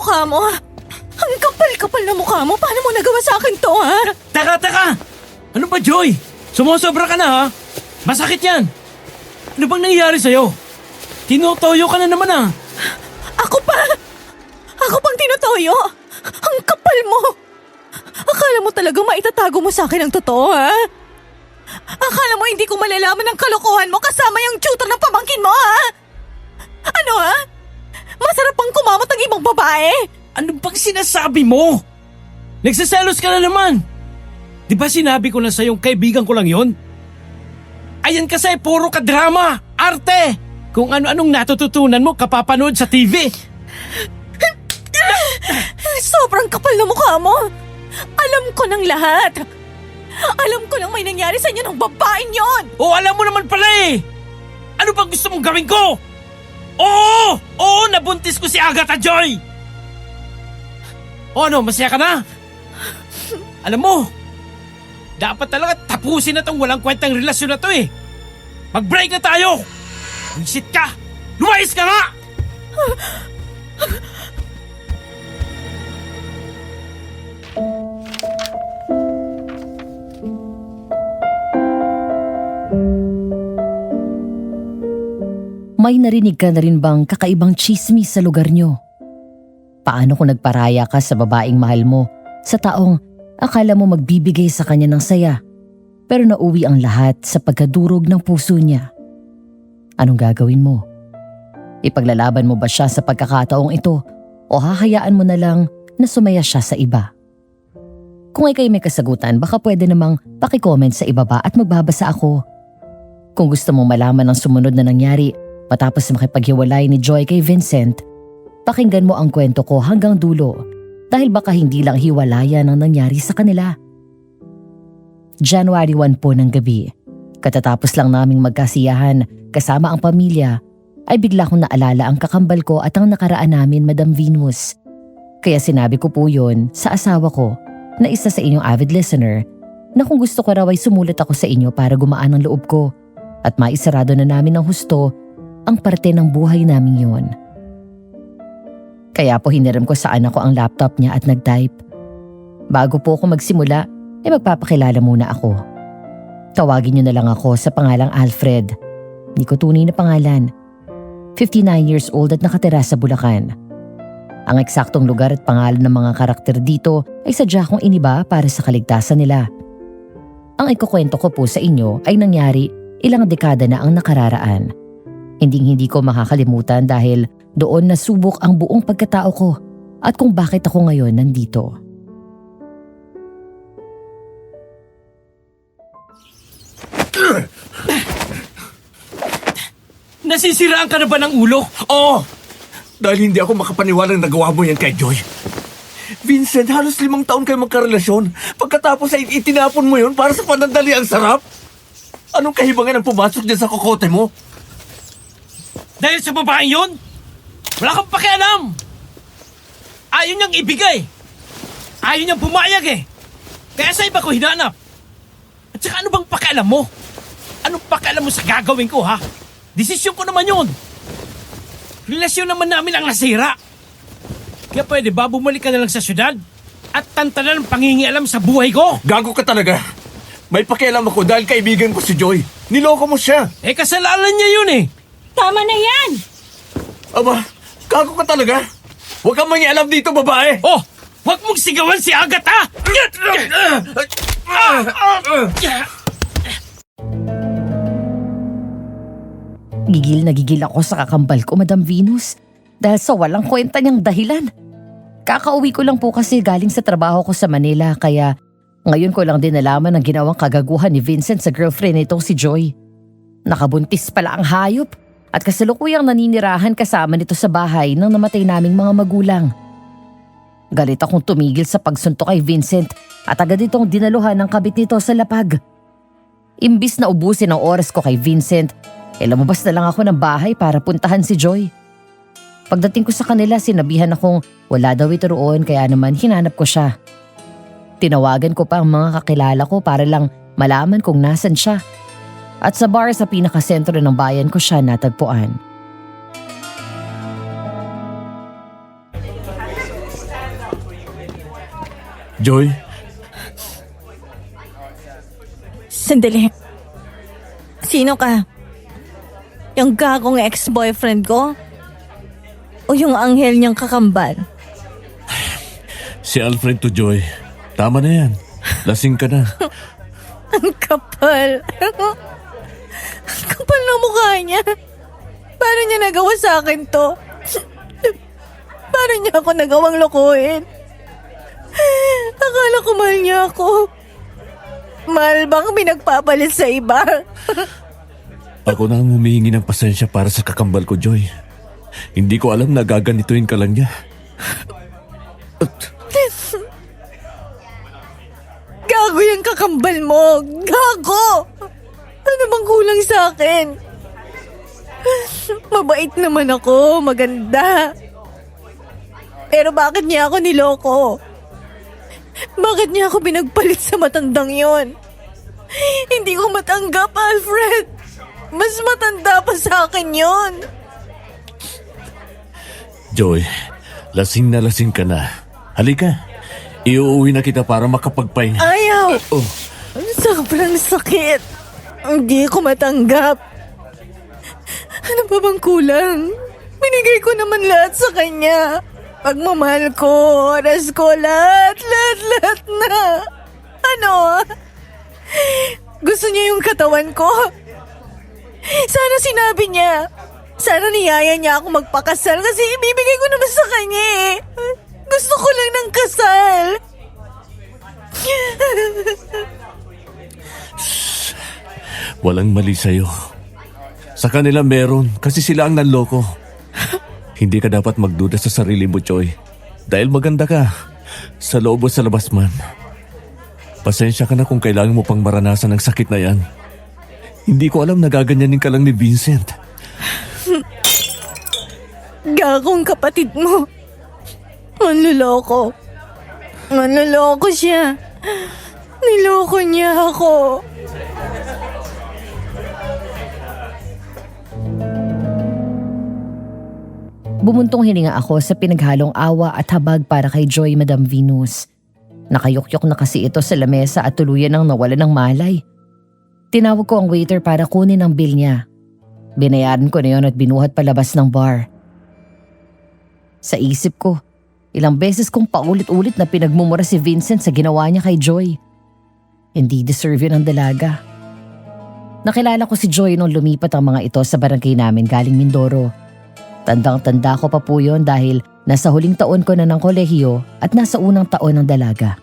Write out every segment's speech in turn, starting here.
mukha mo. Ang kapal-kapal na mukha mo. Paano mo nagawa sa akin to, ha? Teka! Ano ba, Joy? Sumusobra ka na, ha? Masakit yan. Ano bang nangyayari sa'yo? Tinutoyo ka na naman, ha? Ako pa? Ako pang tinutoyo? Ang kapal mo. Akala mo talagang maitatago mo sa akin ang totoo, ha? Akala mo hindi ko malalaman ang kalokohan mo kasama yung tutor ng pamangkin mo, ha? Ano, ha? Masarap pang kumamot ang ibang babae. Ano bang sinasabi mo? Nagsiselos ka na naman. Di ba sinabi ko na sa'yong kaibigan ko lang yon? Ayan kasi puro ka drama, arte. Kung ano-anong natututunan mo kapapanood sa TV. Sobrang kapal na mukha mo. Alam ko ng lahat. Alam ko lang may nangyari sa inyo ng babaeng yon. O alam mo naman pala eh. Ano bang gusto mong gawin ko? Oo, nabuntis ko si Agatha Joy. O ano, masaya ka na? Alam mo, dapat talaga tapusin na tong walang kwentang relasyon na to eh. Mag-break na tayo. Wisit ka. Lumayas ka nga. May narinig ka na rin bang kakaibang chismis sa lugar nyo? Paano kung nagparaya ka sa babaeng mahal mo, sa taong akala mo magbibigay sa kanya ng saya, pero nauwi ang lahat sa pagkadurog ng puso niya? Anong gagawin mo? Ipaglalaban mo ba siya sa pagkakataong ito o hahayaan mo na lang na sumaya siya sa iba? Kung ikay may kasagutan, baka pwede namang paki-comment sa ibaba at magbabasa ako. Kung gusto mong malaman ang sumunod na nangyari matapos makipaghiwalay ni Joy kay Vincent, pakinggan mo ang kwento ko hanggang dulo dahil baka hindi lang hiwalayan ang nangyari sa kanila. January 1 po ng gabi. Katatapos lang naming magkasiyahan kasama ang pamilya ay bigla kong naalala ang kakambal ko at ang nakaraan namin, Madam Venus. Kaya sinabi ko po yun sa asawa ko na isa sa inyong avid listener na kung gusto ko raw ay sumulat ako sa inyo para gumaan ang loob ko at maisarado na namin ng husto ang parte ng buhay namin yon. Kaya po hiniram ko sa anak ko ang laptop niya at nag-type. Bago po ako magsimula, ay magpapakilala muna ako. Tawagin niyo na lang ako sa pangalang Alfred. Hindi ko tunay na pangalan. 59 years old at nakatira sa Bulacan. Ang eksaktong lugar at pangalan ng mga karakter dito ay sadya kong iniba para sa kaligtasan nila. Ang ikukwento ko po sa inyo ay nangyari ilang dekada na ang nakararaan. Hindi ko makakalimutan dahil doon nasubok ang buong pagkatao ko at kung bakit ako ngayon nandito. Nasisiraan ka na ba ng ulo? Oo! Dahil hindi ako makapaniwalang nagawa mo yan kay Joy. Vincent, halos 5 taon kayo magkarelasyon. Pagkatapos ay itinapon mo yun para sa panandali ang sarap. Anong kahibangan ang pumasok dyan sa kokote mo? Dahil sa babaeng yun? Wala kang pakialam. Ayaw niyang ibigay. Ayaw niyang pumayag eh. Kaya sa iba ko hinanap. At saka ano bang pakialam mo? Anong pakialam mo sa gagawin ko, ha? Desisyon ko naman yun. Relasyon naman namin ang nasira. Kaya pwede ba bumalik ka na lang sa syudad at tantanan ang pangingialam sa buhay ko? Gago ka talaga. May pakialam ako dahil kaibigan ko si Joy. Niloko mo siya. Eh kasalanan niya yun eh. Tama na yan! Aba, gago ka talaga. Huwag kang mangialam dito, babae. Oh, huwag mong sigawan si Agatha! Gigil na gigil ako sa kakambal ko, Madam Venus, dahil sa walang kwenta niyang dahilan. Kakauwi ko lang po kasi galing sa trabaho ko sa Manila kaya ngayon ko lang din nalaman ang ginawang kagaguhan ni Vincent sa girlfriend nitong si Joy. Nakabuntis pala ang hayop at kasalukuyang naninirahan kasama nito sa bahay ng namatay naming mga magulang. Galit akong tumigil sa pagsuntok kay Vincent at agad itong dinaluhan ng kabit nito sa lapag. Imbis na ubusin ang oras ko kay Vincent, lumabas na lang ako ng bahay para puntahan si Joy. Pagdating ko sa kanila, sinabihan akong wala daw ito roon kaya naman hinanap ko siya. Tinawagan ko pa ang mga kakilala ko para lang malaman kung nasan siya. At sa bar sa pinakasentro ng bayan ko siya natagpuan. Joy, Sandali. Sino ka? Yung gagong ex-boyfriend ko? O yung anghel niyang kakambal? si Alfred to Joy. Tama na yan. Lasing ka na. Ang kapal. Ang kapal ng mukha niya. Paano niya nagawa sa akin to? Paano niya ako nagawang lokohin? Akala ko mahal niya ako. Mahal bang pinagpapalit sa iba? Ako na ang humihingi ng pasensya para sa kakambal ko, Joy. Hindi ko alam na gaganituin ka lang niya. Gago yung kakambal mo! Gago! Ano bang kulang sa akin? Mabait naman ako, maganda. Pero bakit niya ako niloko? Bakit niya ako pinagpalit sa matandang yon? Hindi ko matanggap, Alfred. Mas matanda pa sa akin yon. Joy, lasing na lasing ka na. Halika, iuuwi na kita para makapagpahinga. Ayaw! Oh, Sobrang sakit. Hindi ko matanggap. Ano ba bang kulang? Binigay ko naman lahat sa kanya. Pagmamahal ko, oras ko, lahat na. Ano? Gusto niya yung katawan ko? Sana sinabi niya. Sana niyaya niya ako magpakasal kasi ibibigay ko naman sa kanya eh. Gusto ko lang ng kasal. walang mali sa'yo. Sa kanila meron kasi sila ang nanloko. Hindi ka dapat magduda sa sarili mo, Joy. Dahil maganda ka. Sa loob o sa labas man. Pasensya ka na kung kailangan mo pang maranasan ang sakit na yan. Hindi ko alam na gaganyanin ka lang ni Vincent. Gagong kapatid mo. Manloloko. Manloloko siya. Niloko niya ako. Bumuntong hininga ako sa pinaghalong awa at habag para kay Joy, Madam Venus. Nakayukyok na kasi ito sa lamesa at tuluyan nang nawala ng malay. Tinawag ko ang waiter para kunin ang bill niya. Binayaran ko na yon at binuhat palabas ng bar. Sa isip ko, ilang beses kong paulit-ulit na pinagmumura si Vincent sa ginawa niya kay Joy. Hindi deserve yun ang dalaga. Nakilala ko si Joy nung lumipat ang mga ito sa barangay namin galing Mindoro. Tandang-tanda ko pa po yun dahil nasa huling taon ko na ng kolehiyo at nasa unang taon ng dalaga.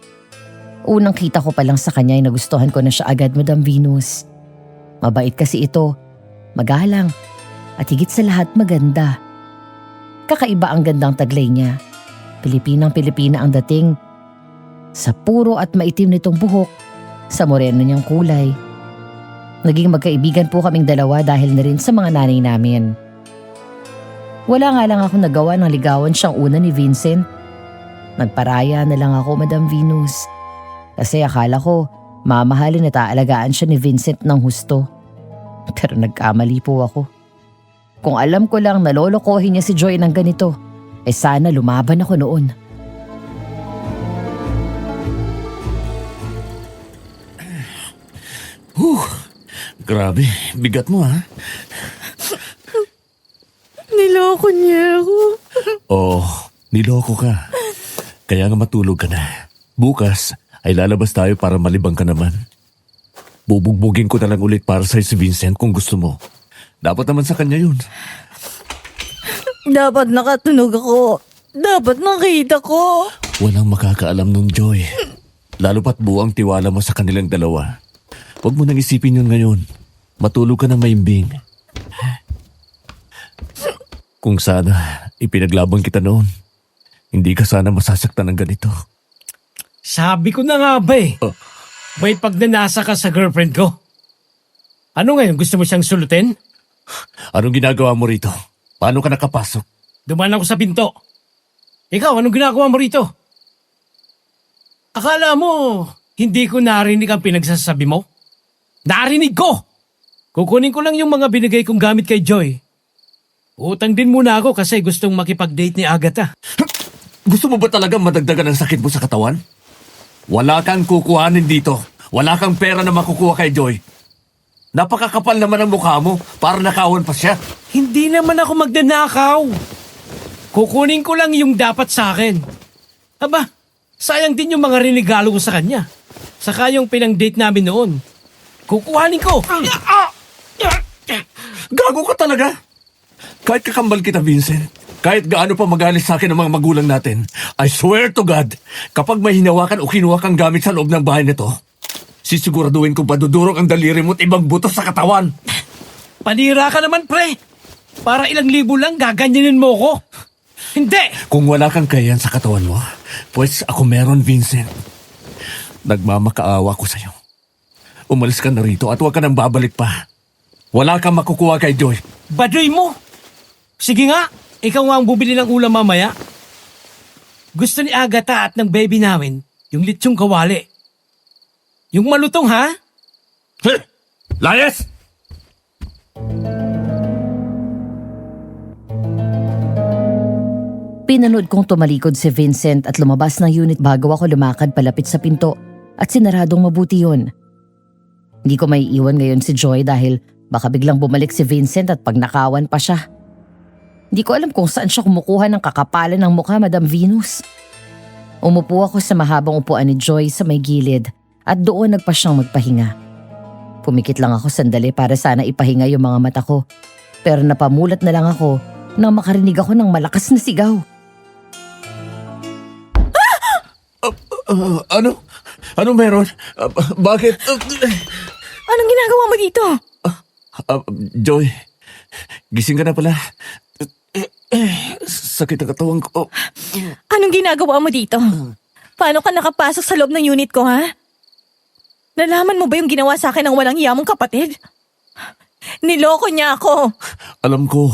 Unang kita ko pa lang sa kanya ay nagustuhan ko na siya agad, Madam Venus. Mabait kasi ito, magalang, at higit sa lahat maganda. Kakaiba ang gandang taglay niya. Pilipinang-Pilipina ang dating. Sa puro at maitim nitong buhok, sa moreno niyang kulay. Naging magkaibigan po kaming dalawa dahil na rin sa mga nanay namin. Wala nga lang ako nagawa ng ligawan siyang una ni Vincent. Nagparaya na lang ako, Madam Venus. Kasi akala ko, mamahalin at aalagaan siya ni Vincent ng husto. Pero nagkamali po ako. Kung alam ko lang nalolokohin niya si Joy ng ganito, sana lumaban ako noon. Grabe, bigat mo ha. Niloko niya ako. Oh, niloko ka. Kaya nga matulog ka na. Bukas ay lalabas tayo para malibang ka naman. Bubugbugin ko na lang ulit para sa'yo si Vincent kung gusto mo. Dapat naman sa kanya yun. Dapat nakatunog ako. Dapat nakita ko. Walang makakaalam nun, Joy. Lalo pat buwang tiwala mo sa kanilang dalawa. Huwag mo nang isipin yun ngayon. Matulog ka ng maimbing. Kung sana ipinaglaban kita noon, hindi ka sana masasaktan ng ganito. Sabi ko na nga ba eh. Oh. May pagnanasa ka sa girlfriend ko. Ano ngayon, gusto mo siyang sulutin? Anong ginagawa mo rito? Paano ka nakapasok? Dumaan ako sa pinto. Ikaw, anong ginagawa mo rito? Akala mo, hindi ko narinig ang pinagsasabi mo? Narinig ko! Kukunin ko lang yung mga binigay kong gamit kay Joy. Utang din muna ako kasi gustong makipag-date ni Agatha. Gusto mo ba talaga madagdagan ang sakit mo sa katawan? Wala kang kukuhanin dito. Wala kang pera na makukuha kay Joy. Napakakapal naman ang mukha mo para nakawan pa siya. Hindi naman ako magnanakaw. Kukunin ko lang yung dapat sa akin. Aba, sayang din yung mga regalo ko sa kanya. Saka yung pinang-date namin noon. Kukuhanin ko. Gago ka talaga. Kahit kakambal kita, Vincent. Kahit gaano pa magalit sa akin ang mga magulang natin, I swear to God, kapag may hinawakan o kinuha kang gamit sa loob ng bahay nito, sisiguraduhin kong padudurog ang daliri mo at ibang buto sa katawan. Panira ka naman, pre. Para ilang libo lang gaganyanin mo ko. Hindi! Kung wala kang kayan sa katawan mo, pues ako meron, Vincent. Nagmamakaawa ko sa'yo. Umalis ka na rito at huwag ka nang babalik pa. Wala kang makukuha kay Joy. Baduy mo! Sige nga, ikaw nga ang bubili ng ulam mamaya. Gusto ni Agatha at ng baby namin yung litsong kawali. Yung malutong, ha? Layas! Pinanood kong tumalikod si Vincent at lumabas ng unit bago ako lumakad palapit sa pinto at sinaradong mabuti yun. Hindi ko may iwan ngayon si Joy dahil baka biglang bumalik si Vincent at pagnakawan pa siya. Hindi ko alam kung saan siya kumukuha ng kakapalan ng mukha, Madam Venus. Umupo ako sa mahabang upuan ni Joy sa may gilid at doon nagpa siyang magpahinga. Pumikit lang ako sandali para sana ipahinga yung mga mata ko. Pero napamulat na lang ako nang makarinig ako ng malakas na sigaw. Ano? Ano meron? Bakit? Anong ginagawa mo dito? Joy, gising ka na pala. Sakit ang katawan ko. Anong ginagawa mo dito? Paano ka nakapasok sa loob ng unit ko, ha? Nalaman mo ba yung ginawa sa akin ng walang iya mong kapatid? Niloko niya ako. Alam ko.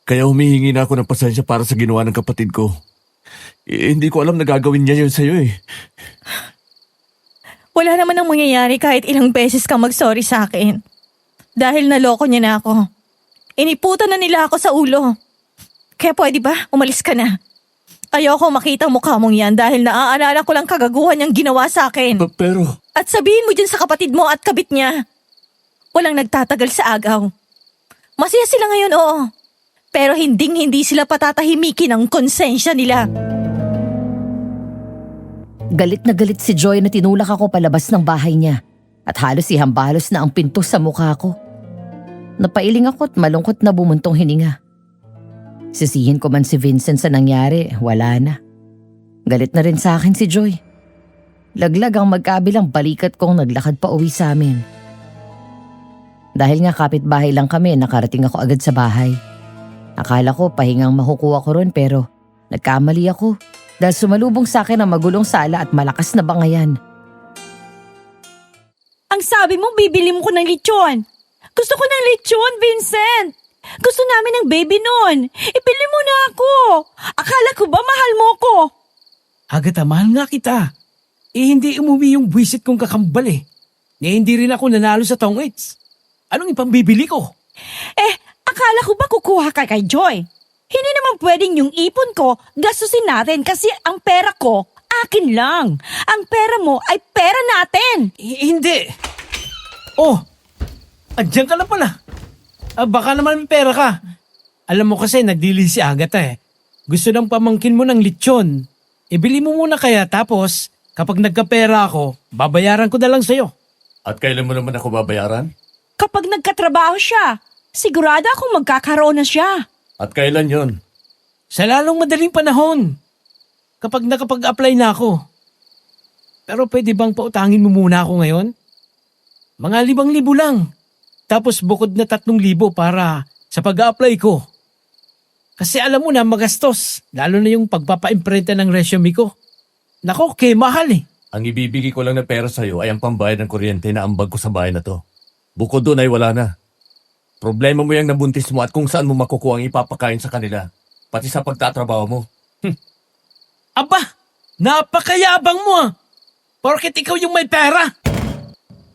Kaya humihingi na ako ng pasensya para sa ginawa ng kapatid ko. Hindi ko alam na gagawin niya yun sa'yo eh. Wala naman ang mangyayari kahit ilang beses kang mag-sorry sa akin. Dahil naloko niya na ako. Iniputan na nila ako sa ulo. Kaya pwede ba, umalis ka na. Ayoko makita ang mukha mong yan dahil naaalala ko lang kagaguhan niyang ginawa sa akin. Pero... At sabihin mo dyan sa kapatid mo at kabit niya. Walang nagtatagal sa agaw. Masaya sila ngayon, oo. Pero hindi sila patatahimikin ang konsensya nila. Galit na galit si Joy na tinulak ako palabas ng bahay niya at halos ihambalos na ang pinto sa mukha ko. Napailing ako at malungkot na bumuntong hininga. Sisihin ko man si Vincent sa nangyari, wala na. Galit na rin sa akin si Joy. Laglag ang magkabilang balikat kong naglakad pa uwi sa amin. Dahil nga kapitbahay lang kami, nakarating ako agad sa bahay. Akala ko pahingang makukuha ko ron pero nagkamali ako dahil sumalubong sa akin ang magulong sala at malakas na bangayan. Ang sabi mo, bibili mo ko ng lechon. Gusto ko ng lechon, Vincent. Gusto namin ng baby nun. Ipili mo na ako. Akala ko ba mahal mo ko? Agatha, mahal nga kita. Hindi umuwi yung buwisit kong kakambal eh. Hindi rin ako nanalo sa tongits. Anong ipambibili ko? Akala ko ba kukuha ka kay Joy? Hindi naman pwedeng yung ipon ko gastusin natin kasi ang pera ko, akin lang. Ang pera mo ay pera natin. Hindi. Oh, andyan ka na pala. Baka naman may pera ka. Alam mo kasi nagdili si Agatha eh. Gusto ng pamangkin mo ng lechon. Ibili mo muna kaya tapos kapag nagkapera ako, babayaran ko na lang sa'yo. At kailan mo naman ako babayaran? Kapag nagkatrabaho siya, sigurado akong magkakaroon na siya. At kailan yon? Sa lalong madaling panahon. Kapag nakapag-apply na ako. Pero pwede bang pautangin mo muna ako ngayon? Mga 5,000 lang. Tapos bukod na 3,000 para sa pag-apply ko. Kasi alam mo na magastos. Lalo na yung pagpapa-imprenta ng resume ko. Nako, mahal eh. Ang ibibigay ko lang na pera sa'yo ay ang pambayad ng kuryente na ambag ko sa bahay na to. Bukod doon ay wala na. Problema mo yung nabuntis mo at kung saan mo makukuha ang ipapakain sa kanila. Pati sa pagtatrabaho mo. Aba, napakayabang mo ah. Porket ikaw yung may pera.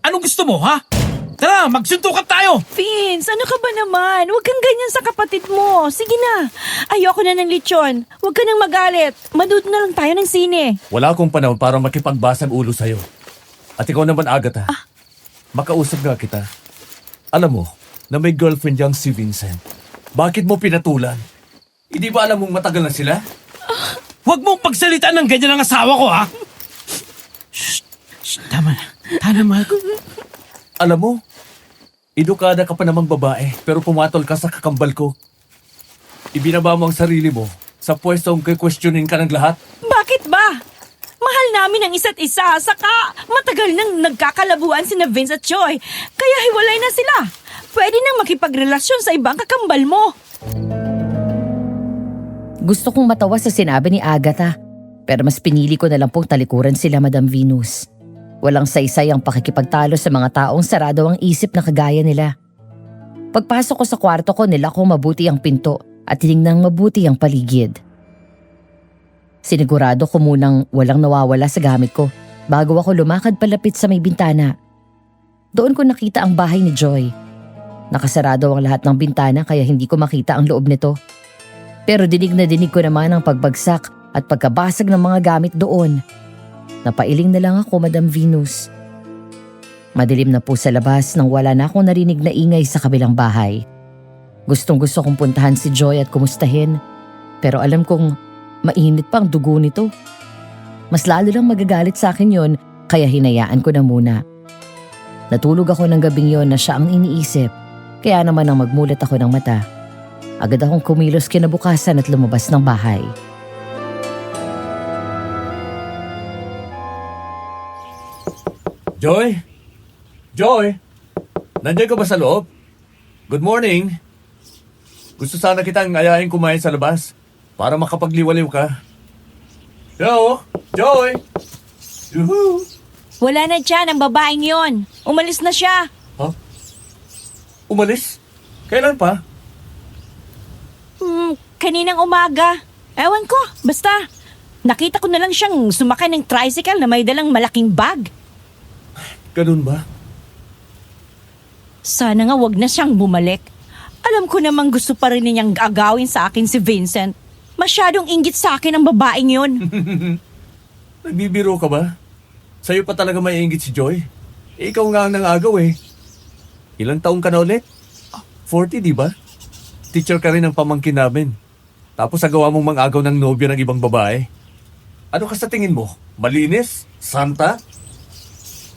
Anong gusto mo ha? Tara, magsuntukan tayo! Vince, ano ka ba naman? Huwag kang ganyan sa kapatid mo. Sige na. Ayoko na ng lechon. Huwag ka nang magalit. Manood na lang tayo ng sine. Wala akong panahon para makipagbasag ulo sa'yo. At ikaw naman, Agatha. Makausap nga kita. Alam mo, na may girlfriend yang si Vincent. Bakit mo pinatulan? Hindi ba alam mong matagal na sila? Huwag mong pagsalitaan ng ganyan ang asawa ko, ha? Shh, shh, tama na. Tama, mahal ko. Alam mo, edukada ka pa namang babae, pero pumatol ka sa kakambal ko. Ibinaba mo ang sarili mo sa pwestong questionin ka ng lahat. Bakit ba? Mahal namin ang isa't isa. Saka matagal nang nagkakalabuan sina Vince at Joy. Kaya hiwalay na sila. Pwede nang makipagrelasyon sa ibang kakambal mo. Gusto kong matawa sa sinabi ni Agatha, pero mas pinili ko na lang pong talikuran sila, Madam Venus. Walang saysay ang pakikipagtalo sa mga taong sarado ang isip na kagaya nila. Pagpasok ko sa kwarto ko, nilako mabuti ang pinto at tinignan mabuti ang paligid. Sinigurado ko munang walang nawawala sa gamit ko bago ako lumakad palapit sa may bintana. Doon ko nakita ang bahay ni Joy. Nakasarado ang lahat ng bintana kaya hindi ko makita ang loob nito. Pero dinig na dinig ko naman ang pagbagsak at pagkabasag ng mga gamit doon. Napailing na lang ako, Madam Venus. Madilim na po sa labas nang wala na akong narinig na ingay sa kabilang bahay. Gustong-gusto kong puntahan si Joy at kumustahin, pero alam kong mainit pa ang dugo nito. Mas lalo lang magagalit sa akin yon, kaya hinayaan ko na muna. Natulog ako ng gabing yon na siya ang iniisip, kaya naman nang magmulat ako ng mata, agad akong kumilos kinabukasan at lumabas ng bahay. Joy? Joy? Nandiyan ka ba sa loob? Good morning. Gusto sana kitang ayahin kumain sa labas para makapagliwaliw ka. Hello? Joy? Yuhu! Wala na dyan ang babaeng yon. Umalis na siya. Huh? Umalis? Kailan pa? Kaninang umaga. Ewan ko, basta. Nakita ko na lang siyang sumakay ng tricycle na may dalang malaking bag. Ganun ba? Sana nga wag na siyang bumalik. Alam ko namang gusto pa rin niyang agawin sa akin si Vincent. Masyadong inggit sa akin ang babaeng yon. Nagbibiro ka ba? Sa'yo pa talaga may inggit si Joy? Ikaw nga ang nangagaw eh. Ilang taong ka na ulit? 40, di ba? Teacher ka rin ng pamangkin namin. Tapos agawa mong mang-agaw ng nobyo ng ibang babae. Ano ka sa tingin mo? Malinis? Santa?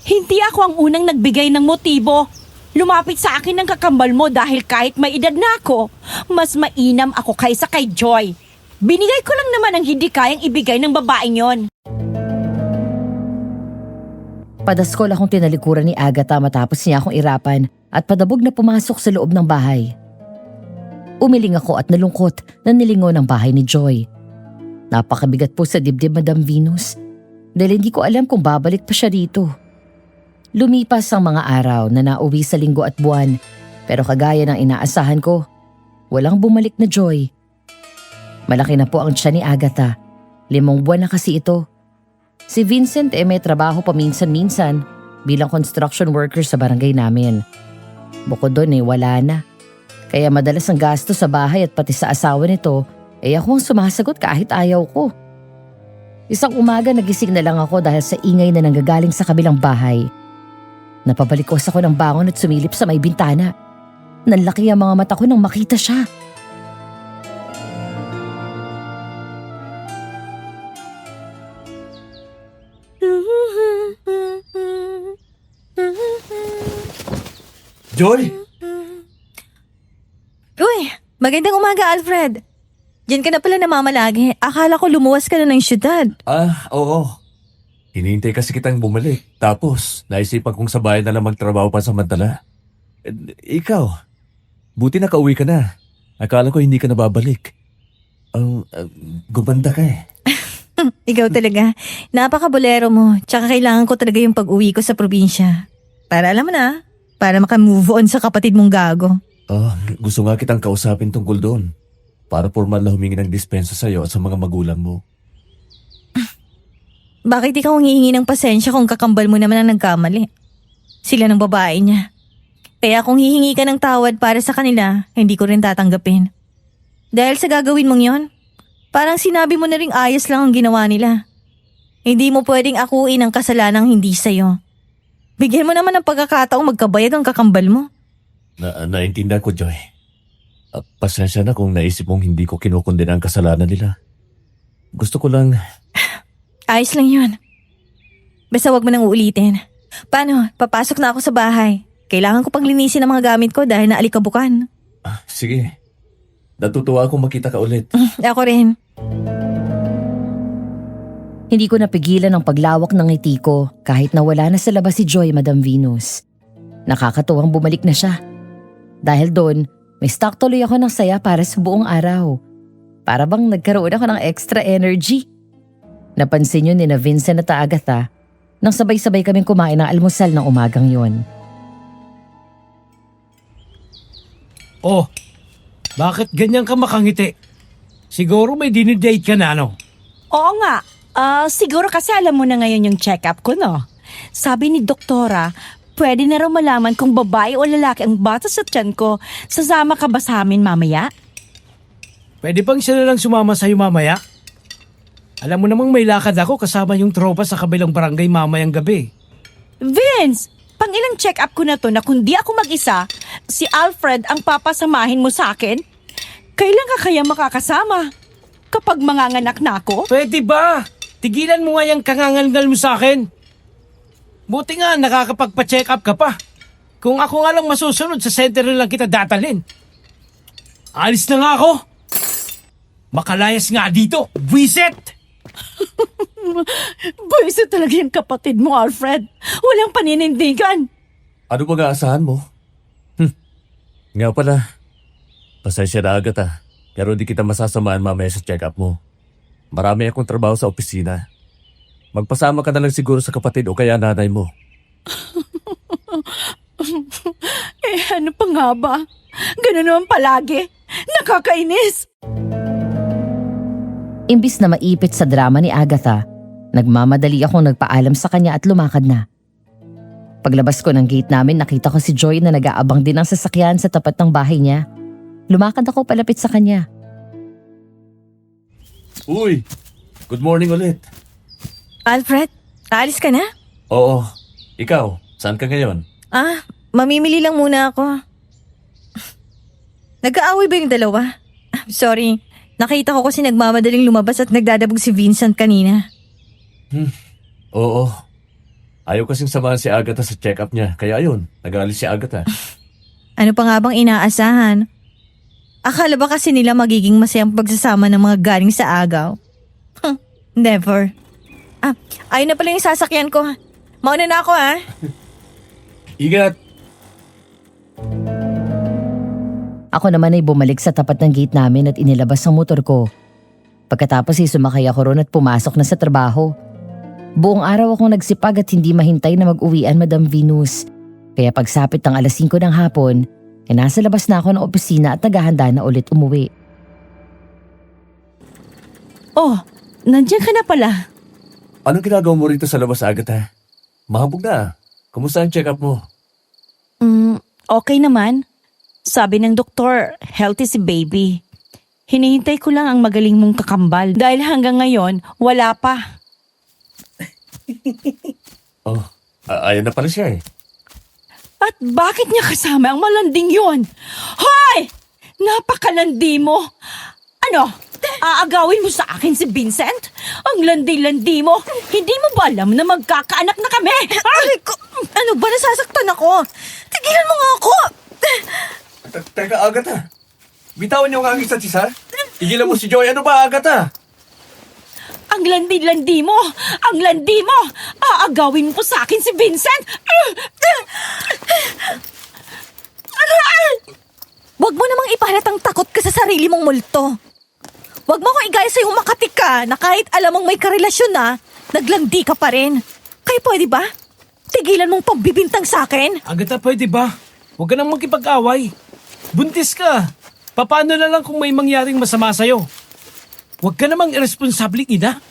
Hindi ako ang unang nagbigay ng motibo. Lumapit sa akin ng kakambal mo dahil kahit may edad na ako, mas mainam ako kaysa kay Joy. Binigay ko lang naman ang hindi kayang ibigay ng babaeng yon. Padaskol akong tinalikuran ni Agatha matapos niya akong irapan at padabog na pumasok sa loob ng bahay. Umiling ako at nalungkot na nilingon ang bahay ni Joy. Napakabigat po sa dibdib, Madam Venus, dahil hindi ko alam kung babalik pa siya rito. Lumipas ang mga araw na nauwi sa linggo at buwan, pero kagaya ng inaasahan ko, walang bumalik na Joy. Malaki na po ang tiyan ni Agatha. 5 buwan na kasi ito. Si Vincent may trabaho paminsan-minsan bilang construction worker sa barangay namin. Bukod doon wala na. Kaya madalas ang gasto sa bahay at pati sa asawa nito ako ang sumasagot kahit ayaw ko. Isang umaga nagising na lang ako dahil sa ingay na nanggagaling sa kabilang bahay. Napabalikos ako ng bangon at sumilip sa may bintana. Nanlaki ang mga mata ko nang makita siya. Joy? Uy, magandang umaga, Alfred. Diyan ka na pala namamalagi. Akala ko lumuwas ka na ng syudad. Oo. Hinihintay kasi kitang bumalik. Tapos, naisipan kong sabayan na lang magtrabaho pa samantala. Ikaw, buti nakauwi ka na. Akala ko hindi ka na babalik. Gumanda ka eh. Ikaw talaga. Napaka-bolero mo. Tsaka kailangan ko talaga yung pag-uwi ko sa probinsya. Para alam mo na, para maka-move on sa kapatid mong gago. Gusto nga kitang kausapin tungkol doon. Para formal na humingi ng dispensa sa'yo at sa mga magulang mo. Bakit ikaw ang hihingi ng pasensya kung kakambal mo naman ang nagkamali? Sila ng babae niya. Kaya kung hihingi ka ng tawad para sa kanila, hindi ko rin tatanggapin. Dahil sa gagawin mong yon, parang sinabi mo na ring ayos lang ang ginawa nila. Hindi mo pwedeng akuin ang kasalanang hindi sa'yo. Bigyan mo naman ng pagkakataong magkabayag ang kakambal mo. Naintindihan ko, Joy. Pasensya na kung naisip mong hindi ko kinukundina ang kasalanan nila. Gusto ko lang... Ayos lang yun. Basta wag mo nang uulitin. Paano? Papasok na ako sa bahay. Kailangan ko pang linisin ang mga gamit ko dahil naalikabukan. Sige. Natutuwa akong makita ka ulit. Ako rin. Hindi ko napigilan ang paglawak ng ngiti ko kahit nawala na sa labas si Joy, Madam Venus. Nakakatuwang bumalik na siya. Dahil doon, may stock tuloy ako ng saya para sa buong araw. Para bang nagkaroon ako ng extra energy. Napansin yun ni na Vincent at Agatha nang sabay-sabay kaming kumain ng almusal ng umagang yon. Oh, bakit ganyan ka makangiti? Siguro may dinidate ka na, no? Oo nga. Siguro kasi alam mo na ngayon yung check-up ko, no? Sabi ni doktora, pwede na raw malaman kung babae o lalaki ang bata sa tiyan ko. Sasama ka ba sa amin mamaya? Pwede bang siya na lang sumama sa'yo mamaya? Alam mo namang may lakad ako kasama yung tropa sa kabilang barangay mamayang gabi. Vince, pang ilang check-up ko na to na kung di ako mag-isa, si Alfred ang papasamahin mo sa akin? Kailan ka kaya makakasama? Kapag manganganak na ako? Pwede ba? Tigilan mo nga yung kangangalngal mo sa akin. Buti nga nakakapagpa-check up ka pa. Kung ako nga lang masusunod sa center na lang kita datalhin. Alis na nga ako. Makalayas nga dito, buwiset! Buwisit talaga yung kapatid mo, Alfred. Walang paninindigan. Ano bang aasahan mo? Nga pala. Pasensya na agad pero hindi kita masasamaan mamaya sa check-up mo. Marami akong trabaho sa opisina. Magpasama ka na lang siguro sa kapatid o kaya nanay mo. Ano pa nga ba? Ganun naman palagi. Nakakainis. Imbis na maipit sa drama ni Agatha, nagmamadali akong nagpaalam sa kanya at lumakad na. Paglabas ko ng gate namin, nakita ko si Joy na nag-aabang din ng sasakyan sa tapat ng bahay niya. Lumakad ako palapit sa kanya. Uy! Good morning ulit. Alfred, aalis ka na? Oo. Ikaw, saan ka ngayon? Mamimili lang muna ako. Nag-aaway ba yung dalawa? Sorry, nakita ko kasi nagmamadaling lumabas at nagdadabog si Vincent kanina. Oo. Ayaw kasing samahan si Agatha sa check-up niya, kaya ayun, nag-aalis si Agatha. Ano pa nga bang inaasahan? Akala ba kasi nila magiging masayang pagsasama ng mga galing sa agaw? Never. Ayun na pala yung sasakyan ko. Mauna na ako Ingat! Ako naman ay bumalik sa tapat ng gate namin at inilabas ang motor ko. Pagkatapos ay sumakay ako ron at pumasok na sa trabaho. Buong araw akong nagsipag at hindi mahintay na mag-uwian, Madam Venus. Kaya pagsapit ng 5:00 ng hapon, nasa labas na ako ng opisina at naghahanda na ulit umuwi. Oh, nandiyan ka na pala. Anong ginagawa mo rito sa labas, Agatha? Mahabog na. Kumusta ang check-up mo? Okay naman. Sabi ng doktor, healthy si baby. Hinihintay ko lang ang magaling mong kakambal dahil hanggang ngayon, wala pa. Ayan na pala siya eh. At bakit niya kasama ang malanding yon? Hoy! Napakalandi mo! Ano? Aagawin mo sa akin si Vincent? Ang landi-landi mo! Hindi mo ba alam na magkakaanak na kami? Ano ba, nasasaktan ako? Tigilan mo nga ako! Teka, Agatha. Bitawan niyo ang aking satsisa. Tigilan mo si Joy. Ano ba, Agatha? Ang landi-landi mo! Ang landi mo! Aagawin mo sa akin si Vincent! Huwag mo namang ipahalatang takot ka sa sarili mong multo. Huwag mo akong igaya sa'yo makati ka na kahit alam mong may karelasyon na, naglandi ka pa rin. Kaya pwede ba? Tigilan mong pagbibintang sa akin? Agatha, pwede ba? Huwag ka nang magkipag-away. Buntis ka. Paano na lang kung may mangyaring masama sa'yo? Huwag ka namang irresponsabling ina.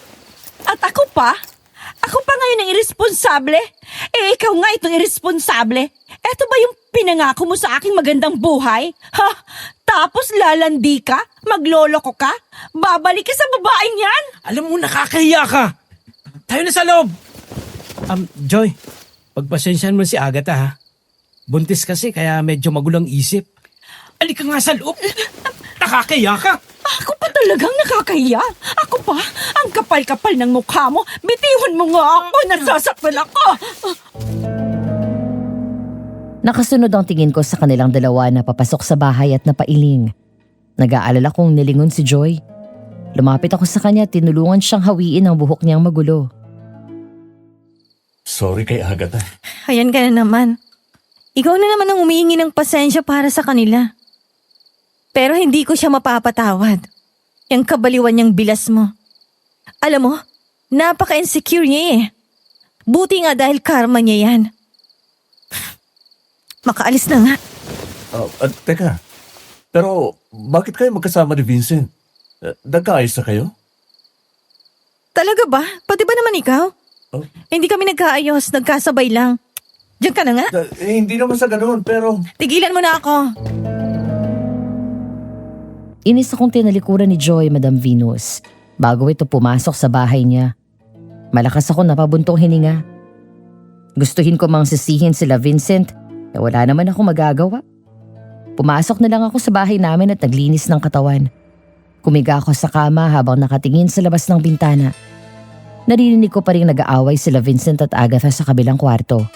At ako pa? Ako pa ngayon ang irresponsable? Eh, ikaw nga itong irresponsable. Eto ba yung pinangako mo sa aking magandang buhay? Ha? Tapos lalandi ka? Magloloko ka? Babalik ka sa babaeng yan? Alam mo, nakakahiya ka. Tayo na sa loob. Joy, pagpasensyahan mo si Agatha ha. Buntis kasi kaya medyo magulang isip. Alika nga sa loob. Nakakahiya ka. Ako pa talagang nakakahiya. Ako pa? Ang kapal-kapal ng mukha mo. Bitiwan mo nga ako. Nasasaktan ako. Nakasunod ang tingin ko sa kanilang dalawa na papasok sa bahay at napailing. Nag-aalala kong nilingon si Joy. Lumapit ako sa kanya at tinulungan siyang hawiin ang buhok niyang magulo. Sorry kay Agatha. Ayan ka na naman. Ikaw na naman ang humihingi ng pasensya para sa kanila. Pero hindi ko siya mapapatawad. Yung kabaliwan niyang bilas mo. Alam mo, napaka-insecure niya eh. Buti nga dahil karma niya yan. Makaalis na nga. Teka, pero bakit kayo magkasama ni Vincent? Nagkaayos na kayo? Talaga ba? Pati ba naman ikaw? Oh. Hindi kami nagkaayos, nagkasabay lang. Diyan ka na nga. Hindi naman sa ganoon, pero... Tigilan mo na ako. Inis akong tinalikuran ni Joy, Madam Venus, bago ito pumasok sa bahay niya. Malakas ako napabuntong hininga. Gustuhin ko mang sisihin sila Vincent, na wala naman ako magagawa. Pumasok na lang ako sa bahay namin at naglinis ng katawan. Kumiga ako sa kama habang nakatingin sa labas ng bintana. Narinig ko pa rin nag-aaway sila Vincent at Agatha sa kabilang kwarto.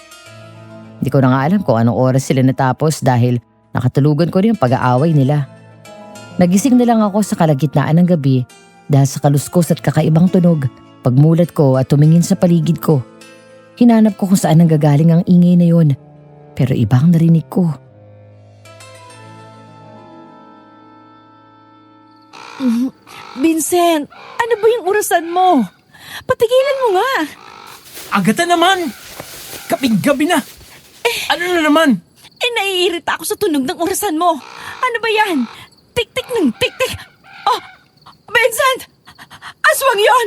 Hindi ko na nga alam kung anong oras sila natapos dahil nakatulugan ko rin ang pag-aaway nila. Nagising na lang ako sa kalagitnaan ng gabi dahil sa kaluskos at kakaibang tunog. Pagmulat ko at tumingin sa paligid ko, hinanap ko kung saan nanggagaling ang ingay na yun. Pero ibang narinig ko. Vincent, ano ba yung orasan mo? Patigilan mo nga. Agatha naman. Kaping-gabi na. Ano na naman? Eh, naiirita ako sa tunog ng orasan mo. Ano ba yan? Tik-tik ng tik-tik. Oh, Vincent! Aswang yon!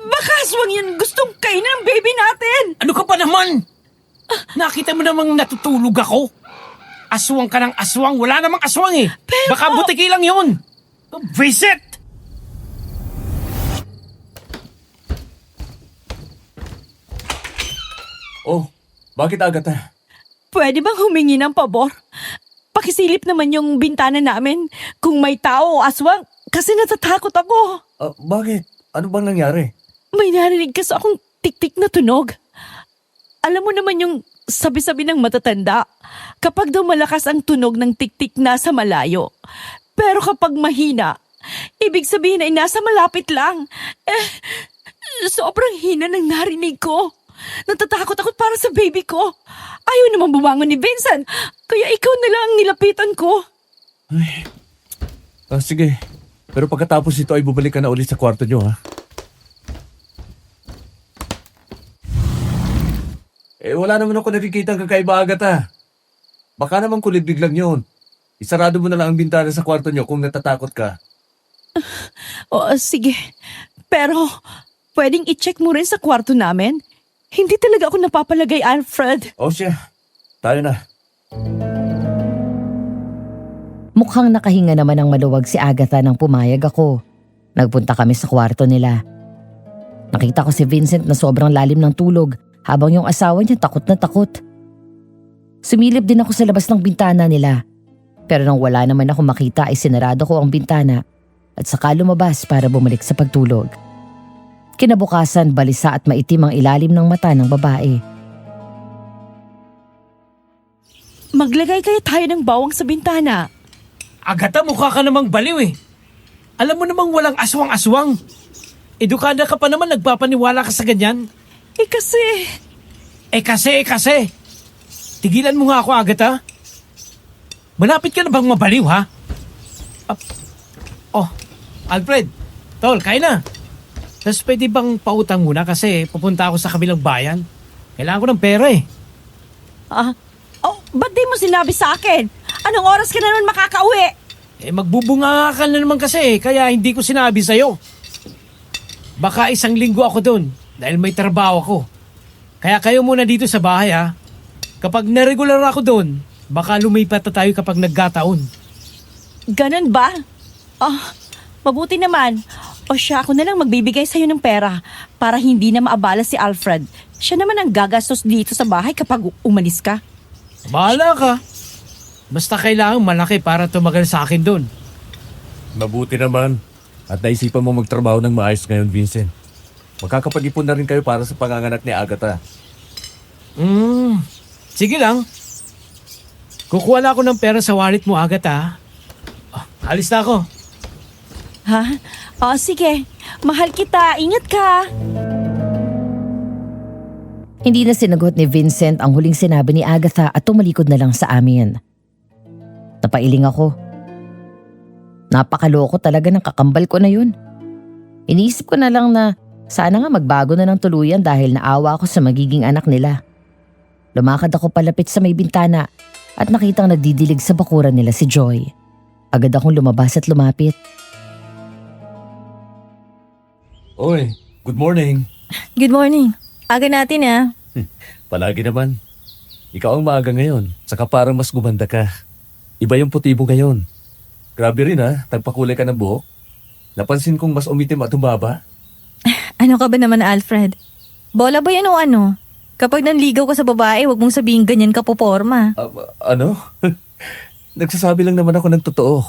Baka aswang yun gustong kainin ng baby natin. Ano ka pa naman? Nakita mo namang natutulog ako. Aswang ka ng aswang. Wala namang aswang eh. Pero... Baka butiki lang yun. Visit! Oh, bakit Agatha? Pwede bang humingi ng pabor? Pakisilip naman yung bintana namin kung may tao o aswang kasi natatakot ako. Bakit? Ano bang nangyari? May narinig kasi akong tik-tik na tunog. Alam mo naman yung sabi-sabi ng matatanda, kapag daw malakas ang tunog ng tik-tik nasa malayo. Pero kapag mahina, ibig sabihin ay nasa malapit lang. Sobrang hina ng narinig ko. Natatakot ako para sa baby ko. Ayaw naman bumangon ni Vincent, kaya ikaw na lang ang nilapitan ko. Sige, pero pagkatapos ito ay bumalik ka na ulit sa kwarto nyo, ha? Wala naman ako nakikita ang kakaiba, Agatha. Baka naman kulibig lang yun. Isarado mo na lang ang bintana sa kwarto nyo kung natatakot ka. Sige. Pero, pwedeng i-check mo rin sa kwarto namin? Hindi talaga ako napapalagay, Alfred. Siya. Tayo na. Mukhang nakahinga naman ang maluwag si Agatha nang pumayag ako. Nagpunta kami sa kwarto nila. Nakita ko si Vincent na sobrang lalim ng tulog habang yung asawa niya takot na takot. Sumilip din ako sa labas ng bintana nila. Pero nang wala naman ako makita ay sinarado ko ang bintana at saka lumabas para bumalik sa pagtulog. Kinabukasan, balisa at maitim ang ilalim ng mata ng babae. Maglagay kaya tayo ng bawang sa bintana. Agatha, mukha ka namang baliw eh. Alam mo namang walang aswang-aswang. Edukada ka pa naman, nagpapaniwala ka sa ganyan. Kasi. Tigilan mo nga ako, Agatha. Malapit ka na bang mabaliw, ha? Alfred, tol, kain na. Tapos pwede bang pautang muna kasi pupunta ako sa kabilang bayan. Kailangan ko ng pera eh. Ba't di mo sinabi sa akin? Anong oras ka na nun makakauwi? Magbubunga ka na naman kasi kaya hindi ko sinabi sa'yo. Baka 1 linggo ako doon. Dahil may trabaho ako. Kaya kayo muna dito sa bahay ha. Kapag na-regular ako doon, baka lumipat na tayo kapag nagkataon. Ganun ba? Mabuti naman. O siya, ako na lang magbibigay sa'yo ng pera para hindi na maabala si Alfred. Siya naman ang gagastos dito sa bahay kapag umalis ka. Bahala ka. Basta kailangan malaki para tumagal sa akin doon. Mabuti naman. At naisipan mo magtrabaho ng maayos ngayon, Vincent. Magkakapag-ipon na rin kayo para sa panganganak ni Agatha. Sige lang. Kukuha na ako ng pera sa wallet mo, Agatha. Alis na ako. Ha? O sige, mahal kita. Ingat ka. Hindi na sinagot ni Vincent ang huling sinabi ni Agatha at tumalikod na lang sa amin. Napailing ako. Napakaloko talaga ng kakambal ko na yun. Iniisip ko na lang na sana nga magbago na ng tuluyan dahil naawa ako sa magiging anak nila. Lumakad ako palapit sa may bintana at nakitang nagdidilig sa bakuran nila si Joy. Agad akong lumabas at lumapit. Oy, good morning. Good morning. Aga natin ah. Palagi naman. Ikaw ang maaga ngayon, saka parang mas gumanda ka. Iba yung puti mo ngayon. Grabe rin ha, tagpakulay ka ng buhok. Napansin kong mas umitim at humaba. Ano ka ba naman, Alfred? Bola ba yan o ano? Kapag nanligaw ka sa babae, wag mong sabihin ganyan ka poporma. Ano? Nagsasabi lang naman ako ng totoo.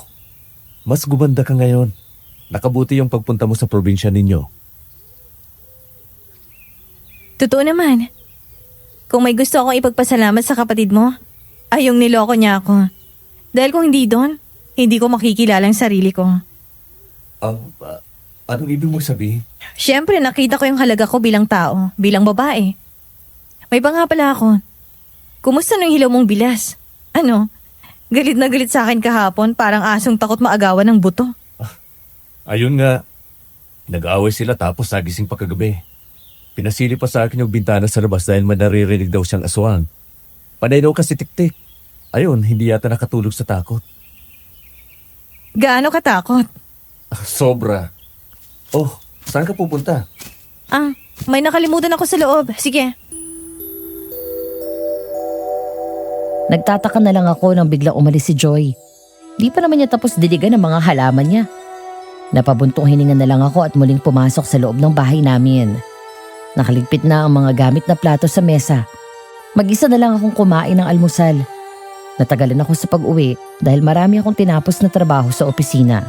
Mas gumanda ka ngayon. Nakabuti yung pagpunta mo sa probinsya ninyo. Totoo naman. Kung may gusto akong ipagpasalamat sa kapatid mo, ay yung niloko niya ako. Dahil kung hindi doon, hindi ko makikilala ang sarili ko. Anong ibig mo sabihin? Siyempre, nakita ko yung halaga ko bilang tao, bilang babae. May pa nga pala ako. Kumusta nung hilaw mong bilas? Ano? Galit na galit sa akin kahapon, parang asong takot maagawan ng buto. Ayun nga. Nag-aaway sila tapos nagising pa kagabi. Pinasili pa sa akin yung bintana sa labas dahil naririnig daw siyang aswang. Panay daw kasi tik-tik. Ayun, hindi yata nakatulog sa takot. Gaano katakot? Sobra. Oh, saan ka pupunta? May nakalimutan ako sa loob. Sige. Nagtataka na lang ako nang biglang umalis si Joy. Di pa naman niya tapos diligan ang mga halaman niya. Napabuntong hininga na lang ako at muling pumasok sa loob ng bahay namin. Nakaligpit na ang mga gamit na plato sa mesa. Mag-isa na lang akong kumain ng almusal. Natagalan ako sa pag-uwi dahil marami akong tinapos na trabaho sa opisina.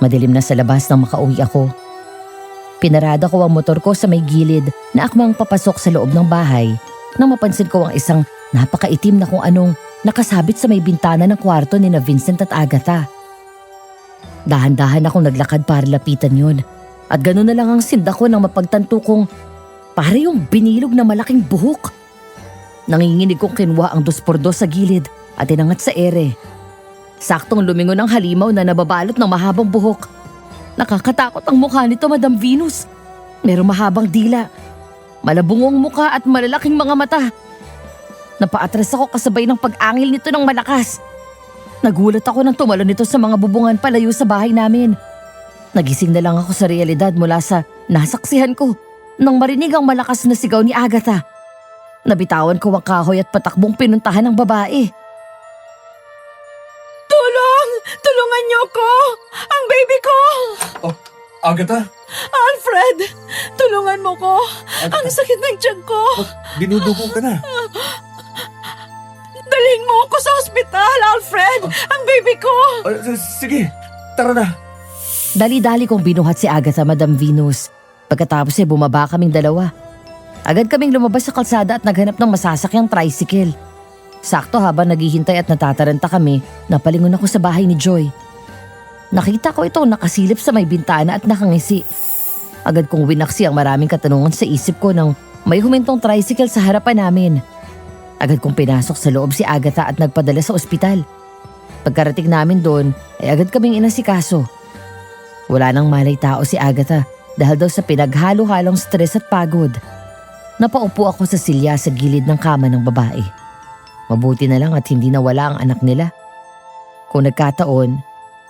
Madilim na sa labas nang makauwi ako. Pinarada ko ang motor ko sa may gilid na akmang papasok sa loob ng bahay nang mapansin ko ang isang napakaitim na kung anong nakasabit sa may bintana ng kwarto ni na Vincent at Agatha. Dahan-dahan akong naglakad para lapitan yun at gano'n na lang ang sinda ko nang mapagtanto kong para yung binilog na malaking buhok. Nanginginig kong kinuha ang 2x2 sa gilid at inangat sa ere. Saktong lumingon ang halimaw na nababalot ng mahabang buhok. Nakakatakot ang mukha nito, Madam Venus. Merong mahabang dila, malabungong mukha at malalaking mga mata. Napaatras ako kasabay ng pag-angil nito ng malakas. Nagulat ako nang tumalon nito sa mga bubungan palayo sa bahay namin. Nagising na lang ako sa realidad mula sa nasaksihan ko nang marinig ang malakas na sigaw ni Agatha. Nabitawan ko ang kahoy at patakbong pinuntahan ng babae. Tulong! Tulungan niyo ko! Ang baby ko! Oh, Agatha? Alfred! Tulungan mo ko! Ang sakit ng tiyan ko! Dinudugo ka na. Dalhin mo ako sa ospital, Alfred! Ang baby ko! Sige, tara na. Dali-dali kong binuhat si Agatha, Madam Venus. Pagkatapos bumaba kaming dalawa. Agad kaming lumabas sa kalsada at naghanap ng masasakyang tricycle. Sakto habang naghihintay at natataranta kami, napalingon ako sa bahay ni Joy. Nakita ko ito nakasilip sa may bintana at nakangisi. Agad kong winaksi ang maraming katanungan sa isip ko nang may humintong tricycle sa harapan namin. Agad kong pinasok sa loob si Agatha at nagpadala sa ospital. Pagkarating namin doon, ay agad kaming inasikaso. Wala nang malay tao si Agatha dahil daw sa pinaghalo-halong stress at pagod. Napaupo ako sa silya sa gilid ng kama ng babae. Mabuti na lang at hindi nawala ang anak nila. Kung nagkataon,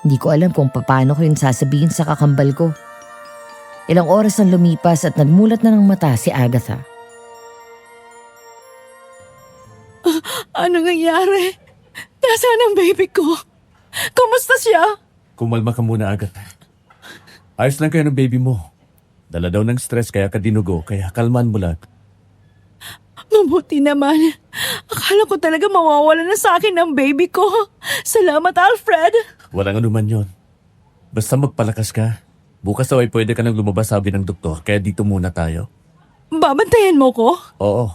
hindi ko alam kung paano ko yun sasabihin sa kakambal ko. Ilang oras ang lumipas at nagmulat na ng mata si Agatha. Ano nangyari? Nasaan ang baby ko? Kumusta siya? Kumalma ka muna, Agatha. Ayos lang kayo ng baby mo. Dala daw ng stress kaya ka dinugo, kaya kalman mo lang. Mabuti naman. Akala ko talaga mawawala na sa akin ang baby ko. Salamat, Alfred. Walang anuman yon. Basta magpalakas ka. Bukas daw ay pwede ka nang lumabas, sabi ng doktor, kaya dito muna tayo. Babantayan mo ko? Oo.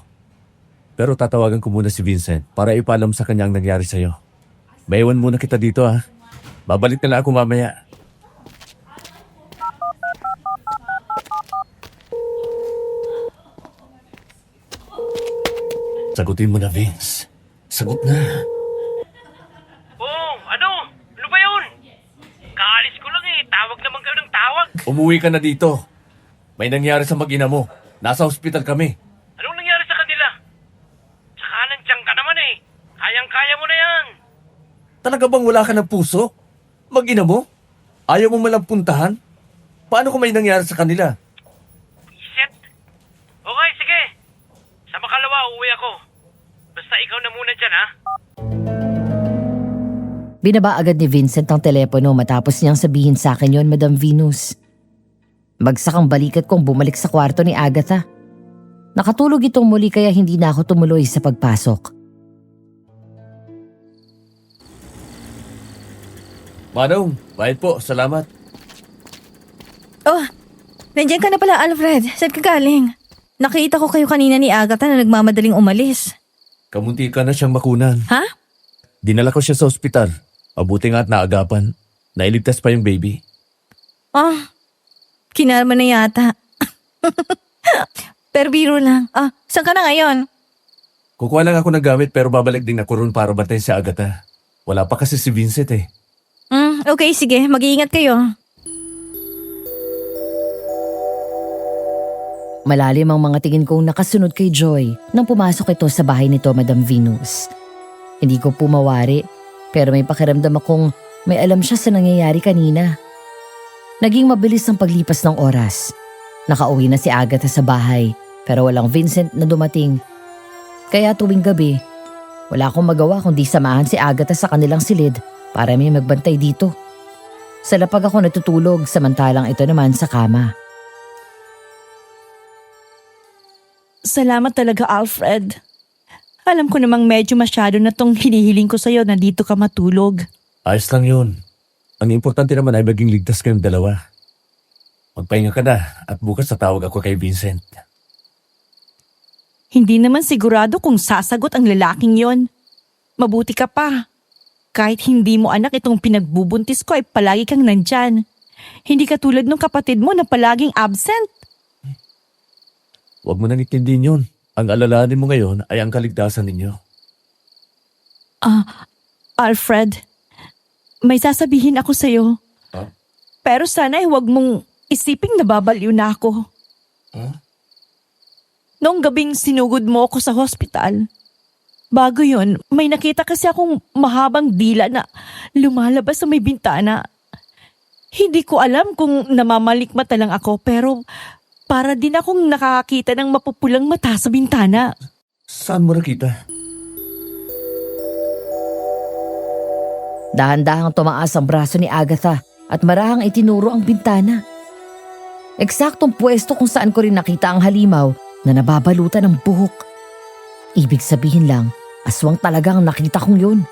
Pero tatawagan ko muna si Vincent para ipaalam sa kanya ang nangyari sa'yo. Maiwan muna kita dito, ha. Babalik na lang ako mamaya. Sagutin mo na, Vince. Sagot na. Oh, ano? Ano ba yun? Kaalis ko lang tawag naman kayo ng tawag. Umuwi ka na dito. May nangyari sa mag-ina mo. Nasa ospital kami. Anong nangyari sa kanila? Tsaka nandiyan ka naman Kayang-kaya mo na yan. Talaga bang wala ka ng puso? Mag-ina mo? Ayaw mo malang puntahan? Paano kung may nangyari sa kanila? Iset. Okay, sige. Sa makalawa, uuwi ako. Basta ikaw na muna dyan, ha? Binaba agad ni Vincent ang telepono matapos niyang sabihin sa akin yon, Madam Venus. Bagsak ang balikat kong bumalik sa kwarto ni Agatha. Nakatulog itong muli kaya hindi na ako tumuloy sa pagpasok. Manong, bayad po. Salamat. Oh, nandiyan ka na pala, Alfred. Saan ka galing? Nakita ko kayo kanina ni Agatha na nagmamadaling umalis. Kamunti ka na siyang makunan. Ha? Dinala ko siya sa ospital. Mabuti nga at naagapan. Nailigtas pa yung baby. Ah, kinarma na yata. Pero biro lang. Ah, saan ka na ngayon? Kukuha lang ako ng gamit pero babalik din ako ron para bantayan si Agatha. Wala pa kasi si Vincent eh. Okay, sige. Mag-iingat kayo. Malalim ang mga tingin kong nakasunod kay Joy nang pumasok ito sa bahay nito, Madam Venus. Hindi ko pumawari pero may pakiramdam akong may alam siya sa nangyayari kanina. Naging mabilis ang paglipas ng oras. Nakauwi na si Agatha sa bahay pero walang Vincent na dumating. Kaya tuwing gabi, wala akong magawa kundi samahan si Agatha sa kanilang silid para may magbantay dito. Sa lapag ako natutulog samantalang ito naman sa kama. Salamat talaga, Alfred. Alam ko namang medyo masyado na tong hinihiling ko sa'yo na dito ka matulog. Ayos lang yun. Ang importante naman ay maging ligtas kayong dalawa. Magpahinga ka na at bukas tatawag ako kay Vincent. Hindi naman sigurado kung sasagot ang lalaking yon. Mabuti ka pa. Kahit hindi mo anak itong pinagbubuntis ko ay palagi kang nandyan. Hindi ka tulad ng kapatid mo na palaging absent. Huwag mo nang itindihin yun. Ang alalahanin mo ngayon ay ang kaligtasan ninyo. Alfred, may sasabihin ako sa'yo. Huh? Pero sana ay huwag mong isiping nababaliw na ako. Huh? Noong gabing sinugod mo ako sa hospital, bago yun, may nakita kasi akong mahabang dila na lumalabas sa may bintana. Hindi ko alam kung namamalikmata lang ako pero para din akong nakakita ng mapupulang mata sa bintana. Saan mo nakita? Dahan-dahang tumaas ang braso ni Agatha at marahang itinuro ang bintana. Eksaktong pwesto kung saan ko rin nakita ang halimaw na nababalutan ng buhok. Ibig sabihin lang, aswang talaga ang nakita kong yun.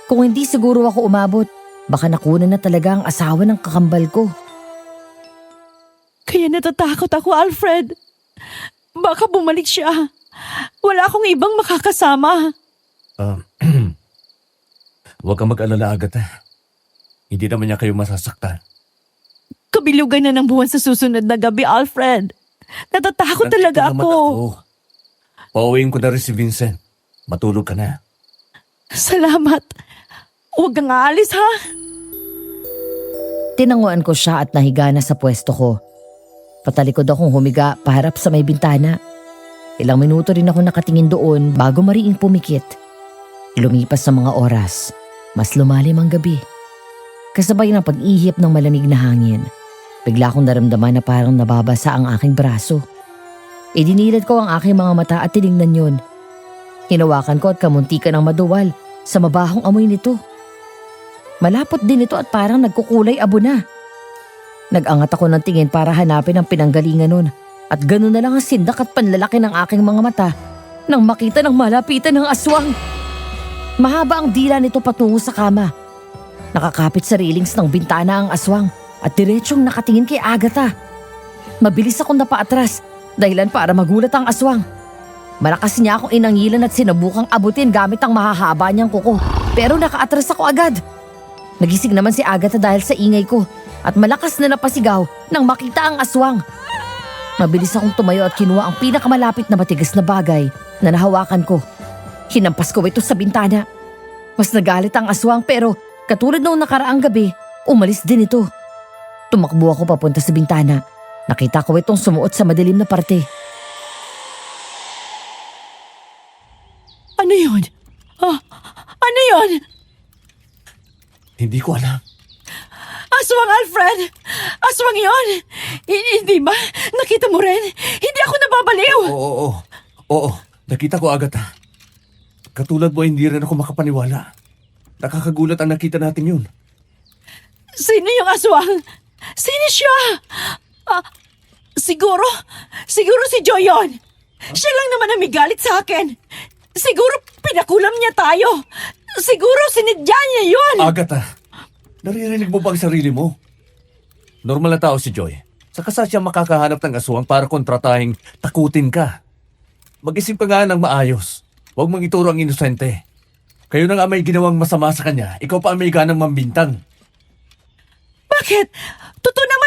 Kung hindi siguro ako umabot, baka nakunan na talaga ang asawa ng kakambal ko. Kaya natatakot ako, Alfred. Baka bumalik siya. Wala akong ibang makakasama. Huwag kang mag-alala, Agatha. Hindi naman niya kayo masasaktan. Kabilugan na ng buwan sa susunod na gabi, Alfred. Natatakot talaga Nandito ako. naman Pauwiin ko na rin si Vincent. Matulog ka na. Salamat. Huwag kang aalis, ha? Tinanguan ko siya at nahiga na sa pwesto ko. Patalikod akong humiga paharap sa may bintana. Ilang minuto rin ako nakatingin doon bago mariing pumikit. Lumipas sa mga oras, mas lumalim ang gabi. Kasabay ng pag-ihip ng malamig na hangin, Bigla kong naramdaman na parang nababasa ang aking braso. Idinilad ko ang aking mga mata at tiningnan yun. Hinawakan ko at kamuntikan ng maduwal sa mabahong amoy nito. Malapot din ito at parang nagkukulay abo na. Nag-angat ako ng tingin para hanapin ang pinanggalingan nun at ganun na lang ang sindak at panlalaki ng aking mga mata nang makita ng malapitan ng aswang. Mahaba ang dila nito patungo sa kama. Nakakapit sa railings ng bintana ang aswang at diretsyong nakatingin kay Agatha. Mabilis akong napaatras dahilan para magulat ang aswang. Malakas niya akong inangilan at sinubukang abutin gamit ang mahahaba niyang kuko pero nakaatras ako agad. Nagising naman si Agatha dahil sa ingay ko at malakas na napasigaw nang makita ang aswang. Mabilis akong tumayo at kinuha ang pinakamalapit na matigas na bagay na nahawakan ko. Hinampas ko ito sa bintana. Mas nagalit ang aswang pero katulad noong nakaraang gabi, umalis din ito. Tumakbo ako papunta sa bintana. Nakita ko itong sumuot sa madilim na parte. Ano yun? Ano yun? Hindi ko alam. Aswang, Alfred! Aswang yun! Hindi ba? Nakita mo rin? Hindi ako nababaliw! Oo. Nakita ko, Agatha. Katulad mo, hindi rin ako makapaniwala. Nakakagulat ang nakita natin yun. Sino yung aswang? Sino siya? Siguro si Joy yun. Siya lang naman ang may galit sa akin. Siguro pinakulam niya tayo. Siguro sinidya niya yun. Agatha, naririnig mo ba ang sarili mo? Normal na tao si Joy. Saka sa siya makakahanap ng aswang para kontratahing takutin ka. Mag-isip ka nga ng maayos. Huwag mong ituro ang inosente. Kayo na nga may ginawang masama sa kanya, ikaw pa ang may ganang mambintang. Bakit? Totoo naman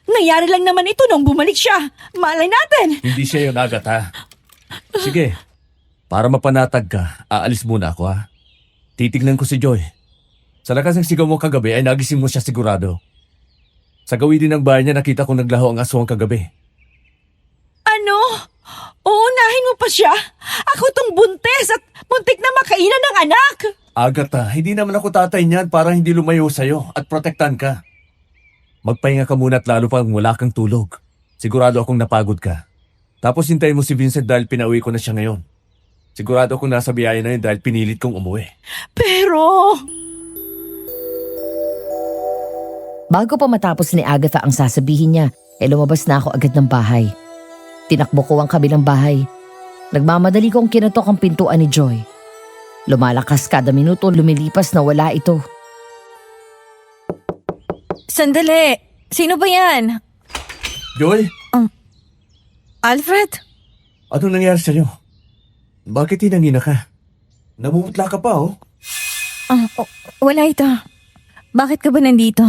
Nangyari lang naman ito nung bumalik siya. Malay natin. Hindi siya yun, Agatha. Sige, para mapanatag ka, aalis muna ako ha. Titignan ko si Joy. Sa lakas ng sigaw mo kagabi ay nagising mo siya sigurado. Sa gawin din ng bahay niya nakita kong naglaho ang aswang kagabi. Ano? Uunahin mo pa siya? Ako tong buntis at muntik na makainan ng anak. Agatha, hindi naman ako tatay niyan para hindi lumayo sa'yo at protektan ka. Magpahinga ka muna at lalo pang wala kang tulog. Sigurado akong napagod ka. Tapos hintayin mo si Vincent dahil pinauwi ko na siya ngayon. Sigurado akong nasa biyaya na yun dahil pinilit kong umuwi. Pero... Bago pa matapos ni Agatha ang sasabihin niya, lumabas na ako agad ng bahay. Tinakbo ko ang kabilang bahay. Nagmamadali kong kinatok ang pintuan ni Joy. Lumalakas kada minuto, lumilipas na wala ito. Sandali! Sino ba yan? Joy, Alfred? anong nangyari sa'yo? Bakit hinangina ka? Namumutla ka pa Wala ito. Bakit ka ba nandito?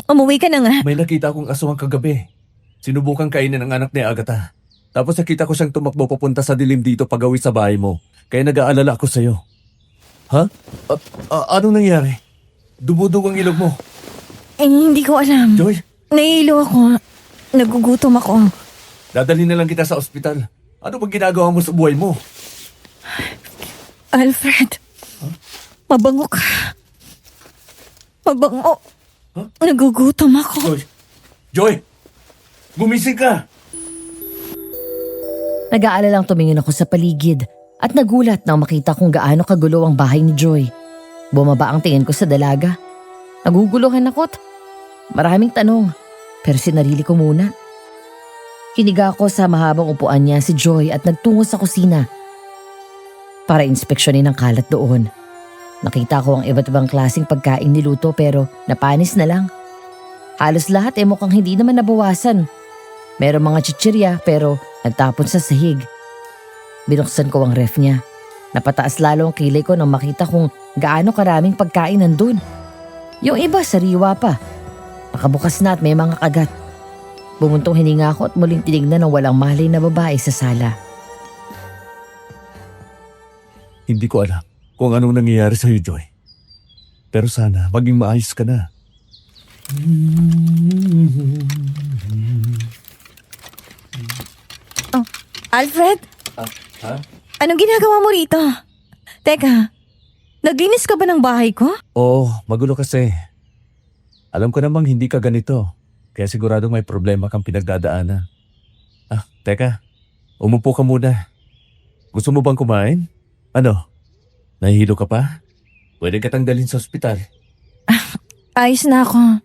Umuwi ka na nga. May nakita akong aswang kagabi. Sinubukan kainin ng anak ni Agatha. Tapos nakita ko siyang tumakbo papunta sa dilim dito pagawi sa bahay mo. Kaya nag-aalala ako sa'yo. Ha? Anong nangyari? Dumudugo ang ilog mo. Hindi ko alam. Joy, Nahihilo ako. Nagugutom ako. dadalhin na lang kita sa ospital. Ano bang ginagawa mo sa buhay mo? Alfred, mabango ka. Mabango. Nagugutom ako. Joy! Gumising ka! Nag-aalalang tumingin ako sa paligid at nagulat nang makita kung gaano kagulo ang bahay ni Joy. Bumaba ang tingin ko sa dalaga. Naguguluhan ako't maraming tanong pero sinarili ko muna. Hiniga ako sa mahabang upuan niya si Joy at nagtungo sa kusina para inspeksyonin ang kalat doon. Nakita ko ang iba't ibang klaseng pagkain niluto pero napanis na lang. Halos lahat mukhang hindi naman nabawasan. Merong mga chichirya pero nagtapon sa sahig. Binuksan ko ang ref niya. Napataas lalo ang kilay ko nang makita kung gaano karaming pagkain nandun. Yung iba sariwa pa. Nakabukas na at may mga kagat. Bumuntong hininga ako at muling tinignan ng walang malay na babae sa sala. Hindi ko alam kung anong nangyayari sa'yo, Joy. Pero sana maging maayos ka na. Alfred? Ha? Anong ginagawa mo rito? Teka, naglinis ka ba ng bahay ko? Oo, magulo kasi. Alam ko namang hindi ka ganito. Kaya siguradong may problema kang pinagdadaanan. Teka. Umupo ka muna. Gusto mo bang kumain? Ano? Nahihilo ka pa? Pwede ka dalhin sa ospital. Ayos na ako.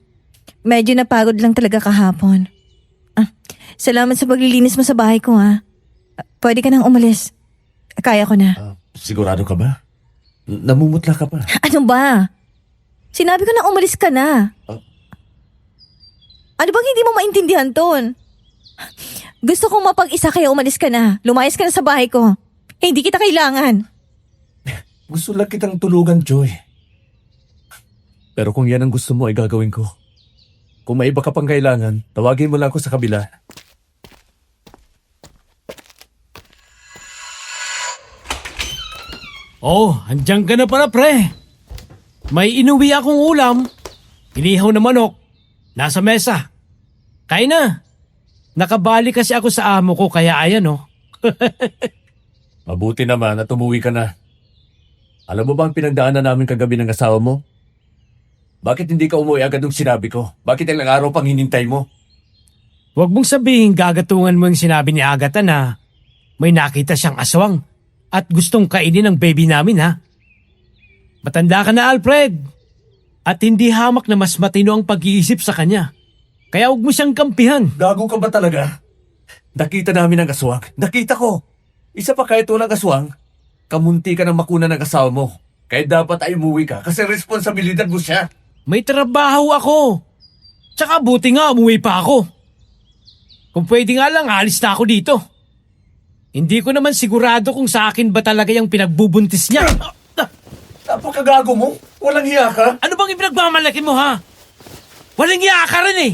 Medyo napagod lang talaga kahapon. Salamat sa paglilinis mo sa bahay ko, ha. Pwede ka nang umalis. Kaya ko na. Sigurado ka ba? Namumutla ka pa. Ano ba? Sinabi ko na umalis ka na. Ano bang hindi mo maintindihan, Ton? Gusto kong mapag-isa kaya umalis ka na. Lumayas ka na sa bahay ko. Hindi kita kailangan. Gusto lang kitang tulugan, Joy. Pero kung yan ang gusto mo, ay gagawin ko. Kung may iba ka pang kailangan, tawagin mo lang ako sa kabila. Oh, andyan ka na pala, pre. May inuwi akong ulam. Inihaw na manok. Nasa mesa. Kain na. Nakabali kasi ako sa amo ko kaya ayan oh. Mabuti naman at umuwi ka na. Alam mo ba ang pinagdaanan namin kagabi ng asawa mo? Bakit hindi ka umuwi agad nung sinabi ko? Bakit ilang araw pang hinintay mo? Huwag mong sabihin gagatungan mo yung sinabi ni Agatha na may nakita siyang aswang at gustong kainin ng baby namin ha. Matanda ka na, Alfred. At hindi hamak na mas matino ang pag-iisip sa kanya. Kaya huwag mo siyang kampihan. Gago ka ba talaga? Nakita namin ang aswang. Nakita ko. Isa pa kahit walang aswang, kamunti ka ng makuna ng asawa mo. Kaya dapat ay umuwi ka kasi responsibilidad mo siya. May trabaho ako. Tsaka buti nga umuwi pa ako. Kung pwede nga lang, alis na ako dito. Hindi ko naman sigurado kung sa akin ba talaga yung pinagbubuntis niya. Napakagago mo. Walang hiya ka. Ano bang ipinagmamalaki mo ha? Walang hiya ka rin eh.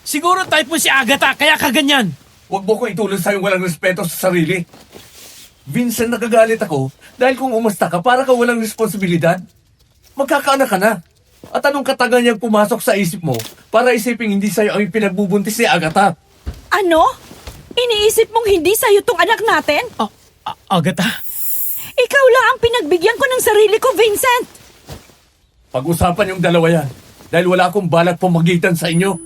Siguro type mo si Agatha kaya kaganyan. Huwag mo ko ituloy sa'yong walang respeto sa sarili. Vincent, nagagalit ako dahil kung umasta ka para ka walang responsibilidad. Magkakaanak ka na. At anong katagal niyang pumasok sa isip mo para isipin hindi sa'yo ang pinagbubuntis ni Agatha? Ano? Iniisip mong hindi sa'yo tong anak natin? Agatha? Ikaw lang ang pinagbigyan ko ng sarili ko, Vincent! Pag-usapan yung dalawa yan dahil wala akong balak pumagitan sa inyo.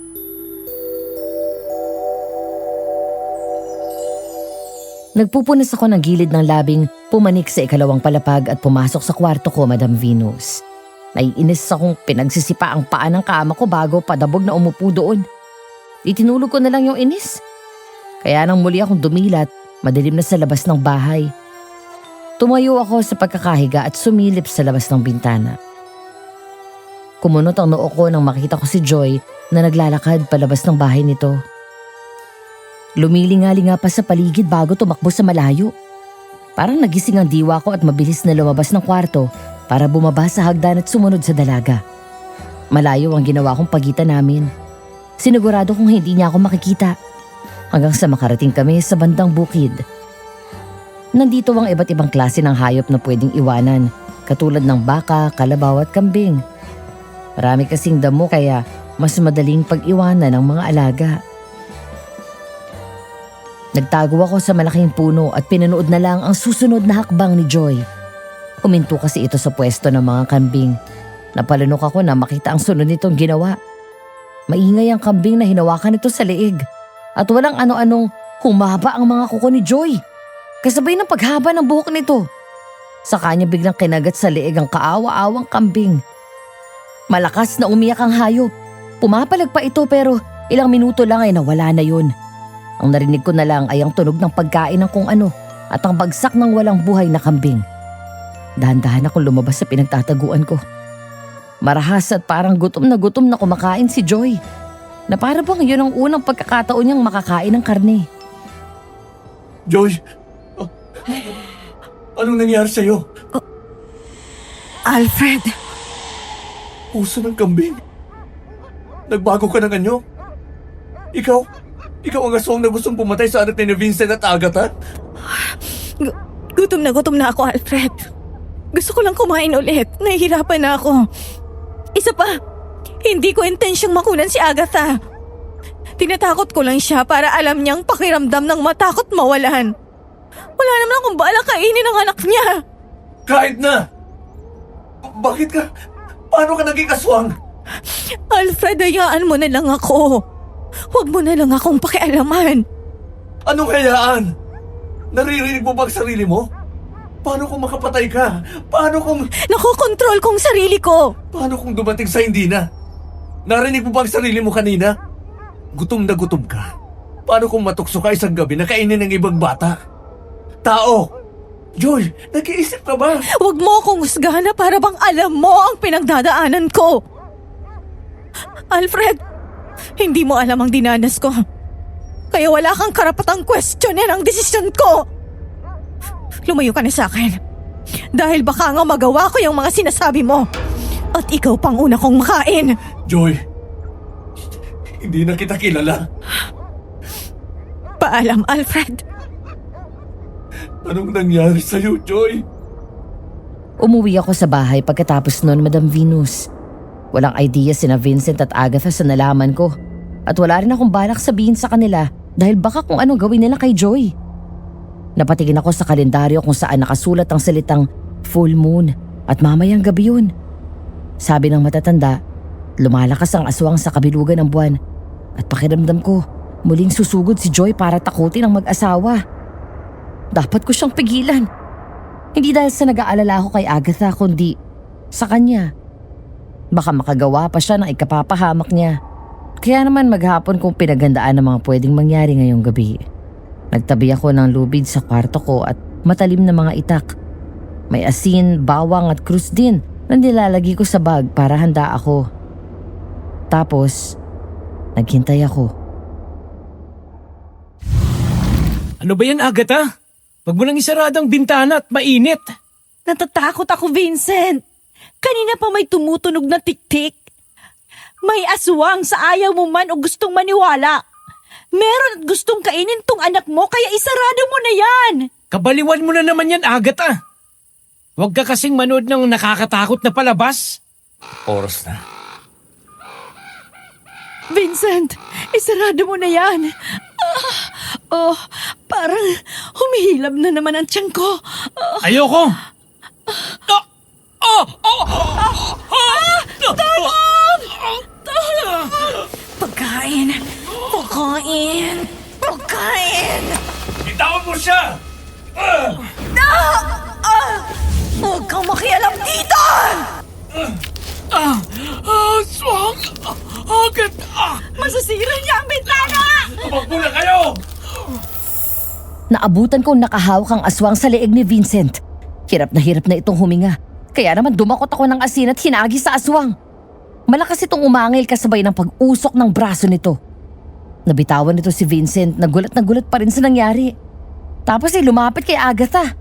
Nagpupunas ako ng gilid ng labing, pumanik sa ikalawang palapag at pumasok sa kwarto ko, Madam Venus. Naiinis akong pinagsisipa ang paa ng kama ko bago padabog na umupo doon. Itinulog ko na lang yung inis. Kaya nang muli akong dumilat, madilim na sa labas ng bahay. Tumayo ako sa pagkakahiga at sumilip sa labas ng bintana. Kumunot ang noo ko nang makita ko si Joy na naglalakad palabas ng bahay nito. Lumilingali nga pa sa paligid bago tumakbo sa malayo. Parang nagising ang diwa ko at mabilis na lumabas ng kwarto para bumaba sa hagdan at sumunod sa dalaga. Malayo ang ginawa kong pagitan namin. Sinigurado kong hindi niya ako makikita hanggang sa makarating kami sa bandang bukid. Nandito ang iba't ibang klase ng hayop na pwedeng iwanan, katulad ng baka, kalabaw at kambing. Marami kasing damo kaya mas madaling pag-iwanan ng mga alaga. Nagtago ako sa malaking puno at pinanood na lang ang susunod na hakbang ni Joy. Huminto kasi ito sa pwesto ng mga kambing. Napalunok ako na makita ang sunod nitong ginawa. Maingay ang kambing na hinawakan nito sa leeg at walang ano-anong humaba ang mga kuko ni Joy. Kasabay ng paghaba ng buhok nito. Sa kanya biglang kinagat sa leeg ang kaawa-awang kambing. Malakas na umiyak ang hayop. Pumapalag pa ito pero ilang minuto lang ay nawala na yun. Ang narinig ko na lang ay ang tunog ng pagkain ng kung ano at ang bagsak ng walang buhay na kambing. Dahan-dahan akong lumabas sa pinagtataguan ko. Marahas at parang gutom na kumakain si Joy. Na para bang yun ang unang pagkakataon niyang makakain ng karne. Joy! Anong nangyari sa'yo? Alfred, Puso ng kambing. Nagbago ka ng anyo? Ikaw ang aswang na gustong pumatay sa anak ni Vincent at Agatha? gutom na ako, Alfred. Gusto ko lang kumain ulit. Nahihirapan na ako. Isa pa, hindi ko intensyong makunan si Agatha. Tinatakot ko lang siya para alam niyang pakiramdam ng matakot mawalan. Wala naman akong balak kainin ng anak niya. Kahit na! Bakit ka? Paano ka naging aswang? Alfred, hayaan mo na lang ako. Huwag mo na lang akong pakialaman. Anong hayaan? Naririnig mo ba ang sarili mo? Paano kung makapatay ka? Paano kung... Nakokontrol ko ang sarili ko. Paano kung dumating sa hindi na? Narinig mo ba ang sarili mo kanina? Gutom na gutom ka. Paano kung matukso ka isang gabi na kainin ng ibang bata? Tao! Joy, nag-iisip ka ba? Huwag mo akong husgahan na para bang alam mo ang pinagdadaanan ko. Alfred, hindi mo alam ang dinanas ko. Kaya wala kang karapatang questionin ang desisyon ko. Lumayo ka na sa akin. Dahil baka nga magawa ko yung mga sinasabi mo. At ikaw pang una kong makain. Joy, hindi na kita kilala. Paalam, Alfred. Anong nangyari sa'yo, Joy? Umuwi ako sa bahay pagkatapos noon, Madam Venus. Walang idea sina Vincent at Agatha sa nalaman ko. At wala rin akong balak sabihin sa kanila dahil baka kung ano gawin nila kay Joy. Napatingin ako sa kalendaryo kung saan nakasulat ang salitang full moon at mamayang gabi yun. Sabi ng matatanda, lumalakas ang aswang sa kabilugan ng buwan at pakiramdam ko muling susugod si Joy para takutin ang mag-asawa. Dapat ko siyang pigilan. Hindi dahil sa nag-aalala ko kay Agatha kundi sa kanya. Baka makagawa pa siya ng ikapapahamak niya. Kaya naman maghapon kong pinaghandaan ang mga pwedeng mangyari ngayong gabi. Nagtabi ako ng lubid sa kwarto ko at matalim na mga itak. May asin, bawang at krus din na nilalagay ko sa bag para handa ako. Tapos, naghintay ako. Ano ba yan, Agatha? Wag mo nang isarado ang bintana at mainit. Natatakot ako, Vincent. Kanina pa may tumutunog na tik-tik. May aswang sa ayaw mo man o gustong maniwala. Meron at gustong kainin tong anak mo kaya isarado mo na yan. Kabaliwan mo na naman yan, Agatha. Huwag ka kasing manood ng nakakatakot na palabas. Oras na. Vincent, isarado mo na yan. Parang humihilab na naman ang tiyan ko. Ayoko. Pagkain! Pagkain! Pagkain! Bitawan mo siya! Huwag kang makialam dito! Swang! Agatha! Masasira niya ang bintana! Tumakbo na kayo! Naabutan kong nakahawak ang aswang sa leeg ni Vincent. Hirap na itong huminga. Kaya naman dumakot ako ng asin at hinagi sa aswang. Malakas itong umangil kasabay ng pag-usok ng braso nito. Nabitawan nito si Vincent, nagulat pa rin sa nangyari. Tapos ay lumapit kay Agatha.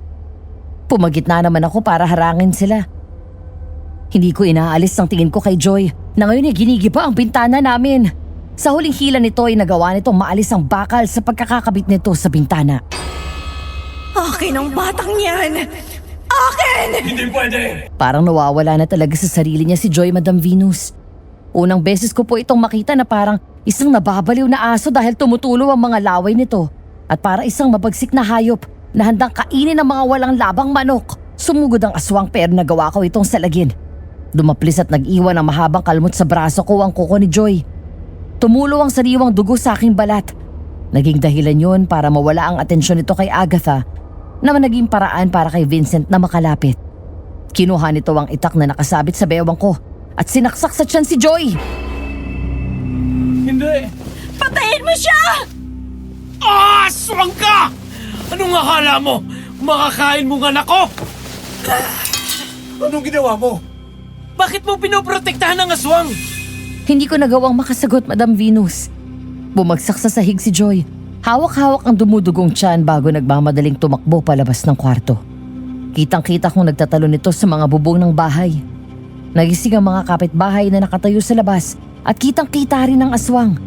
Pumagitna naman ako para harangin sila. Hindi ko inaalis ang tingin ko kay Joy na ngayon ay ginigiba ang bintana namin. Sa huling hila nito ay nagawa nitong maalis ang bakal sa pagkakakabit nito sa bintana. Akin ang batang yan! Akin! Hindi pwede! Parang nawawala na talaga sa sarili niya si Joy, Madam Venus. Unang beses ko po itong makita na parang isang nababaliw na aso dahil tumutulo ang mga laway nito at parang isang mabagsik na hayop na handang kainin ng mga walang labang manok. Sumugod ang aswang pero nagawa ko itong salagin. Dumaplis at nag-iwan ng mahabang kalmot sa braso ko ang kuko ni Joy. Tumulo ang sariwang dugo sa aking balat. Naging dahilan yun para mawala ang atensyon nito kay Agatha na naging paraan para kay Vincent na makalapit. Kinuha nito ang itak na nakasabit sa bewang ko at sinaksak sa tiyan si Joy. Hindi! Patayin mo siya! Swang ka! Anong akala mo? Makakain mo ng anak ko? Anong ginawa mo? Bakit mo pinoprotektahan ng aswang? Hindi ko nagawang makasagot, Madam Venus. Bumagsak sa sahig si Joy. Hawak-hawak ang dumudugong tiyan bago nagmamadaling tumakbo palabas ng kwarto. Kitang-kita kong nagtatalo nito sa mga bubong ng bahay. Nagising ang mga kapitbahay na nakatayo sa labas at kitang-kita rin ang aswang.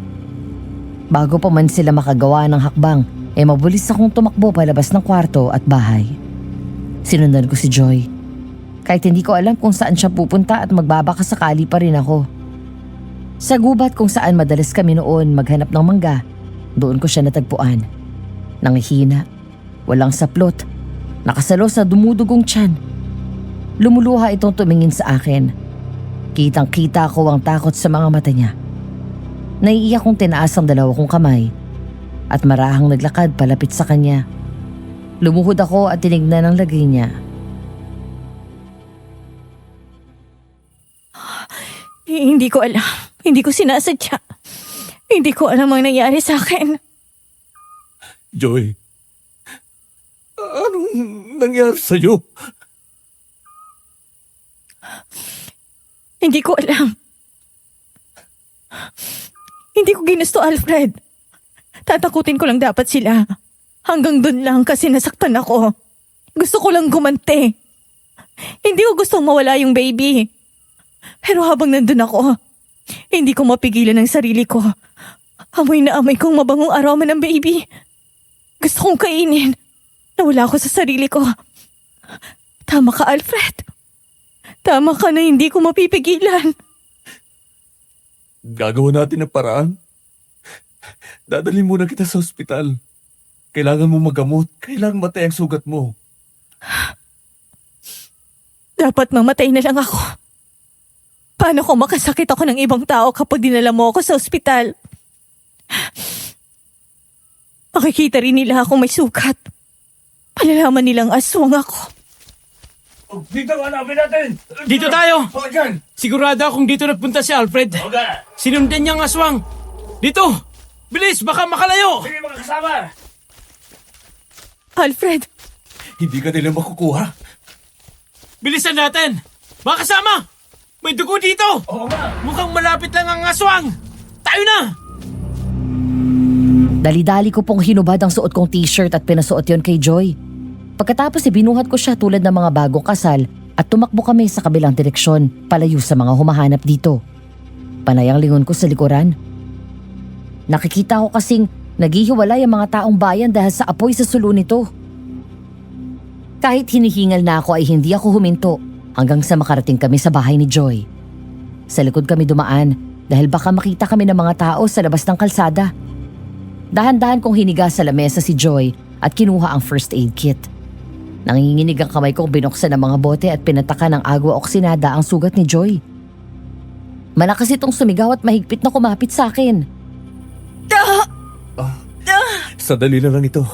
Bago pa man sila makagawa ng hakbang, mabulis akong tumakbo palabas ng kwarto at bahay. Sinundan ko si Joy. Kahit hindi ko alam kung saan siya pupunta at magbabaka sakali pa rin ako. Sa gubat kung saan madalas kami noon maghanap ng mangga, doon ko siya natagpuan. Nangihina, walang saplot, nakasalo sa dumudugong tiyan. Lumuluha itong tumingin sa akin. Kitang-kita ko ang takot sa mga mata niya. Naiiyak kong tinaas ang dalawa kong kamay at marahang naglakad palapit sa kanya. Lumuhod ako at tinignan ang lagay niya. Hindi ko alam. Hindi ko sinasadya. Hindi ko alam ang nangyari sa akin. Joy, anong nangyari sa'yo? Hindi ko alam. Hindi ko ginusto, Alfred. Tatakutin ko lang dapat sila. Hanggang dun lang kasi nasaktan ako. Gusto ko lang gumanti. Hindi ko gustong mawala yung baby. Pero habang nandun ako, hindi ko mapigilan ang sarili ko. Amoy na amoy kong mabangong aroma ng baby. Gusto kong kainin. Nawala ako sa sarili ko. Tama ka, Alfred. Tama ka na hindi ko mapipigilan. Gagawa natin ng paraan. Dadalhin muna kita sa ospital. Kailangan mo magamot. Kailangan matay ang sugat mo. Dapat mamatay na lang ako. Paano kung makasakit ako ng ibang tao kapag dinala mo ako sa ospital? Makikita rin nila akong may sugat. Malalaman nilang aswang ako. Dito, hanapin natin! Dito tayo! O, dyan! Sigurado akong dito nagpunta si Alfred. Sinundan niya ang aswang. Dito! Bilis! Baka makalayo! Sige, mga kasama! Alfred, Hindi ka nila makukuha. Bilisan natin! Mga kasama! May dugo dito! Oo nga! Mukhang malapit lang ang aswang! Tayo na! Dali-dali ko pong hinubad ang suot kong t-shirt at pinasuot yon kay Joy. Pagkatapos binuhat ko siya tulad ng mga bagong kasal at tumakbo kami sa kabilang direksyon palayo sa mga humahanap dito. Panay ang lingon ko sa likuran. Nakikita ko kasing naghihiwalay ang mga taong bayan dahil sa apoy sa sulo nito. Kahit hinihingal na ako ay hindi ako huminto hanggang sa makarating kami sa bahay ni Joy. Sa likod kami dumaan dahil baka makita kami ng mga tao sa labas ng kalsada. Dahan-dahan kong hiniga sa lamesa si Joy at kinuha ang first aid kit. Nanginginig ang kamay kong binuksan ng mga bote at pinataka ng agwa oksinada ang sugat ni Joy. Malakas itong sumigaw at mahigpit na kumapit sa akin. Sandali na lang ito.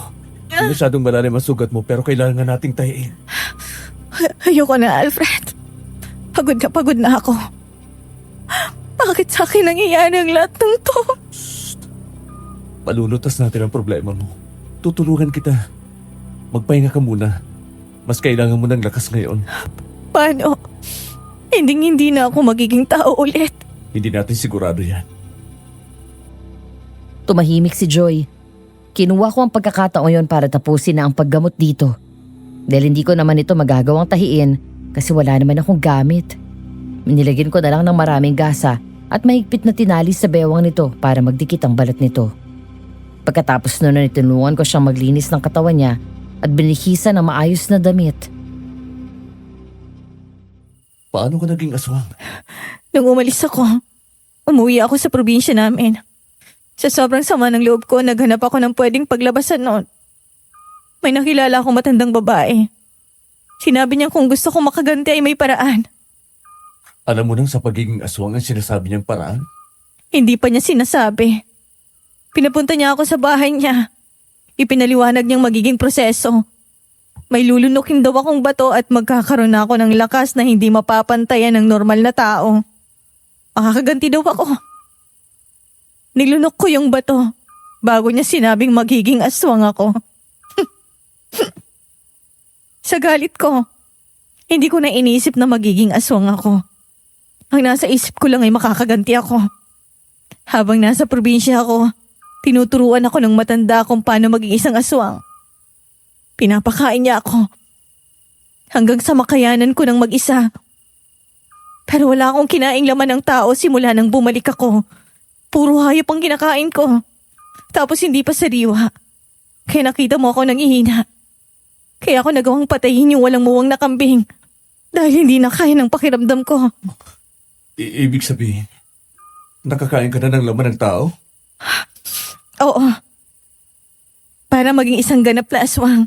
Hindi masyadong malalim ang sugat mo pero kailangan nating tahiin. ayoko na, Alfred. Pagod na ako. Bakit sa akin nangyayari ang lahat ng to? Palulutas natin ang problema mo. Tutulungan kita. Magpahinga ka muna. Mas kailangan mo ng lakas ngayon. Paano? Hindi na ako magiging tao ulit. Hindi natin sigurado yan. Tumahimik si Joy. Kinuha ko ang pagkakataon yon para tapusin na ang paggamot dito. Dahil hindi ko naman ito magagawang tahiin kasi wala naman akong gamit. Nilagyan ko na lang ng maraming gasa at mahigpit na tinali sa bewang nito para magdikit ang balat nito. Pagkatapos noon na tinulungan ko siyang maglinis ng katawan niya at binihisan ng maayos na damit. Paano ka naging aswang? Nung umalis ako, umuwi ako sa probinsya namin. Sa sobrang sama ng loob ko, naghanap ako ng pwedeng paglabasan noon. May nakilala akong matandang babae. Sinabi niya kung gusto kong makaganti ay may paraan. Alam mo nang sa pagiging aswang ang sinasabi niyang paraan? Hindi pa niya sinasabi. Pinapunta niya ako sa bahay niya. Ipinaliwanag niyang magiging proseso. May lulunukin daw akong bato at magkakaroon na ako ng lakas na hindi mapapantayan ng normal na tao. Makakaganti daw ako. Nilunok ko yung bato bago niya sinabing magiging aswang ako. Sa galit ko, hindi ko na inisip na magiging aswang ako. Ang nasa isip ko lang ay makakaganti ako. Habang nasa probinsya ako, tinuturuan ako ng matanda kung paano maging isang aswang. Pinapakain niya ako. Hanggang sa makayanan ko ng mag-isa. Pero wala akong kinaing laman ng tao simula nang bumalik ako. Puro hayop ang kinakain ko. Tapos hindi pa sariwa. Kaya nakita mo ako nangihina. Kaya ako nagawang patayin yung walang muwang na kambing. Dahil hindi na kaya ng pakiramdam ko. Ibig sabihin, nakakain ka na ng laman ng tao? Oo. Para maging isang ganap na aswang,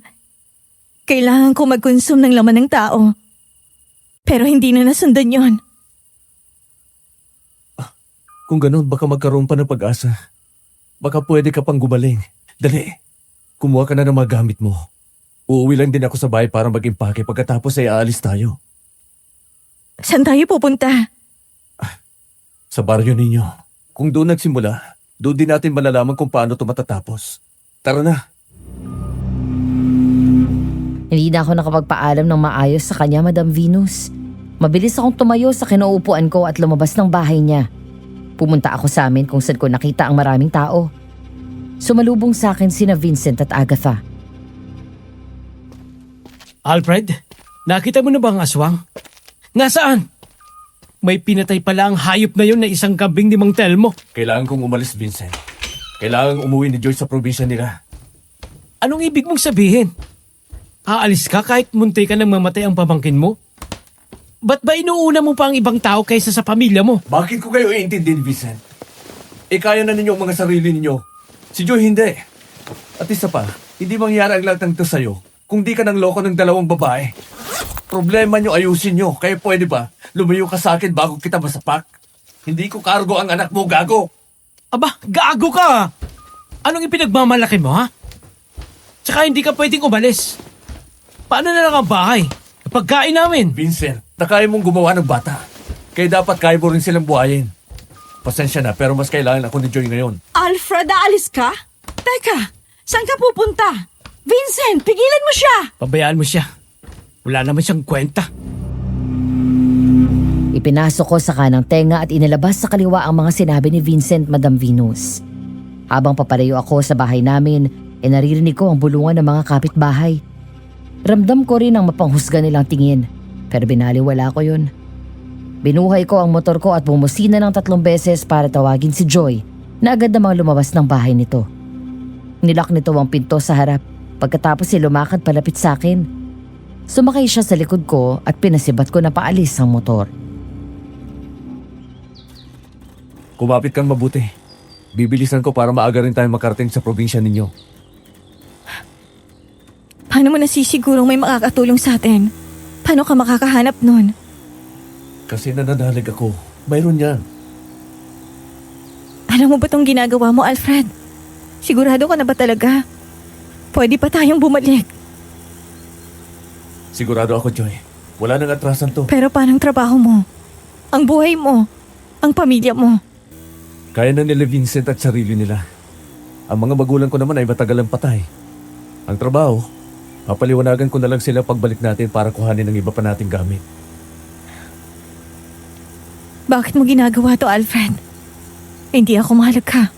kailangan ko mag-consume ng laman ng tao. Pero hindi na nasundan yon. Kung ganun, baka magkaroon pa ng pag-asa. Baka pwede ka pang gumaling. Dali, kumuha ka na ng mga gamit mo. Uuwi lang din ako sa bahay para mag-impake pagkatapos ay aalis tayo. Saan tayo pupunta? Sa baryo ninyo. Kung doon nagsimula, doon din natin malalaman kung paano ito matatapos. Tara na. Hindi na ako nakapagpaalam ng maayos sa kanya, Madam Venus. Mabilis akong tumayo sa kinauupuan ko at lumabas ng bahay niya. Pumunta ako sa amin kung saan ko nakita ang maraming tao. Sumalubong sa akin sina Vincent at Agatha. Alfred, nakita mo na ba ang aswang? Nasaan? May pinatay pala ang hayop na yun na isang kambing ni Mang Telmo. Kailangan kong umalis, Vincent. Kailangan umuwi ni Joy sa probinsya nila. Anong ibig mong sabihin? Aalis ka kahit munti ka nang mamatay ang pamangkin mo? Ba't ba inuuna mo pa ang ibang tao kaysa sa pamilya mo? Bakit ko kayo iintindihin, Vincent? Kaya na ninyo ang mga sarili ninyo. Si Joy hindi. At isa pa, hindi mangyari ang lahat ng ito sa'yo kung di ka nang loko ng dalawang babae. Problema nyo ayusin nyo, kaya pwede ba lumayo ka sa akin bago kita masapak? Hindi ko kargo ang anak mo, gago. Aba, gago ka! Anong ipinagmamalaki mo, ha? Tsaka hindi ka pwedeng umalis. Paano na lang ang bahay? Pagkain namin. Vincent, nakaya mong gumawa ng bata. Kaya dapat kaya mo rin silang buhayin. Pasensya na, pero mas kailangan ako ni Joy ngayon. Alfred, aalis ka? Teka, saan ka pupunta? Vincent, pigilan mo siya! Pabayaan mo siya. Wala naman siyang kwenta. Ipinasok ko sa kanang tenga at inilabas sa kaliwa ang mga sinabi ni Vincent, Madam Venus. Habang papalayo ako sa bahay namin, naririnig ko ang bulungan ng mga kapitbahay. Ramdam ko rin ang mapanghusga nilang tingin, pero binaliwala ko yun. Binuhay ko ang motor ko at bumusina ng 3 beses para tawagin si Joy na agad namang lumabas ng bahay nito. Nilak nito ang pinto sa harap pagkatapos lumakad palapit sa akin. Sumakay siya sa likod ko at pinasibat ko na paalis ang motor. Kumapit kang mabuti. Bibilisan ko para maaga rin tayo makarating sa probinsya ninyo. Paano mo nasisigurong may makakatulong sa atin? Paano ka makakahanap nun? Kasi nananalig ako. Mayroon yan. Alam mo ba itong ginagawa mo, Alfred? Sigurado ka na ba talaga? Pwede pa tayong bumalik. Sigurado ako, Joy. Wala nang atrasan to. Pero paano ang trabaho mo? Ang buhay mo? Ang pamilya mo? Kaya na nila Vincent at sarili nila. Ang mga magulang ko naman ay matagal ang patay. Ang trabaho, papaliwanagan ko na lang sila pagbalik natin para kuhanin ng iba pa nating gamit. Bakit mo ginagawa to, Alfred? Hindi ako mahalaga.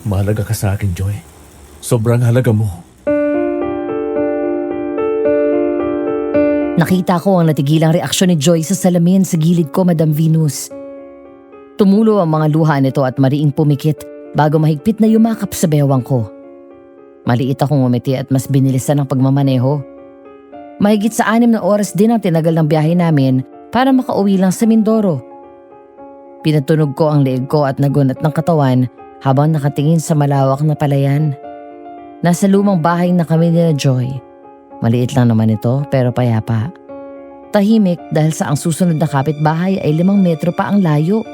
Mahalaga ka sa akin, Joy. Sobrang halaga mo. Nakita ko ang natigilang reaksyon ni Joy sa salamin sa gilid ko, Madam Venus. Tumulo ang mga luha nito at mariing pumikit bago mahigpit na yumakap sa bewang ko. Maliit akong umiti at mas binilisan ang pagmamaneho. Mahigit sa 6 na oras din ang tinagal ng biyahe namin para makauwi lang sa Mindoro. Pinatunog ko ang leeg ko at nagunat ng katawan habang nakatingin sa malawak na palayan. Nasa lumang bahay na kami nila Joy. Maliit lang naman ito pero payapa. Tahimik dahil sa ang susunod na kapitbahay ay 5 metro pa ang layo.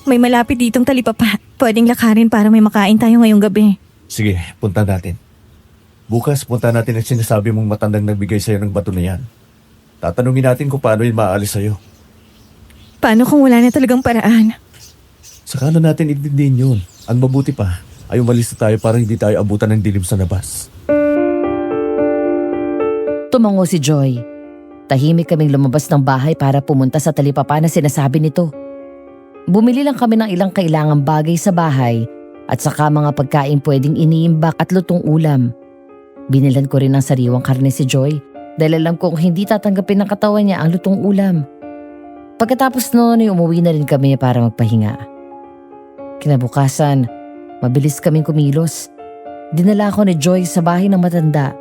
May malapit ditong talipapa. Pwedeng lakarin para may makain tayo ngayong gabi. Sige, punta natin. Bukas, punta natin ang sinasabi mong matandang nagbigay sa'yo ng bato na yan. Tatanungin natin kung paano yun maaalis sa'yo. Paano kung wala na talagang paraan? Saka na natin itindihin yun. Ang mabuti pa, ay umalis na tayo para hindi tayo abutan ng dilim sa labas. Tumango si Joy. Tahimik kaming lumabas ng bahay para pumunta sa talipapa na sinasabi nito. Bumili lang kami ng ilang kailangang bagay sa bahay at saka mga pagkain pwedeng iniimbak at lutong ulam. Binilan ko rin ng sariwang karne si Joy dahil alam kong hindi tatanggapin ng katawan niya ang lutong ulam. Pagkatapos noon ay umuwi na rin kami para magpahinga. Kinabukasan, mabilis kaming kumilos. Dinala ako ni Joy sa bahay ng matanda.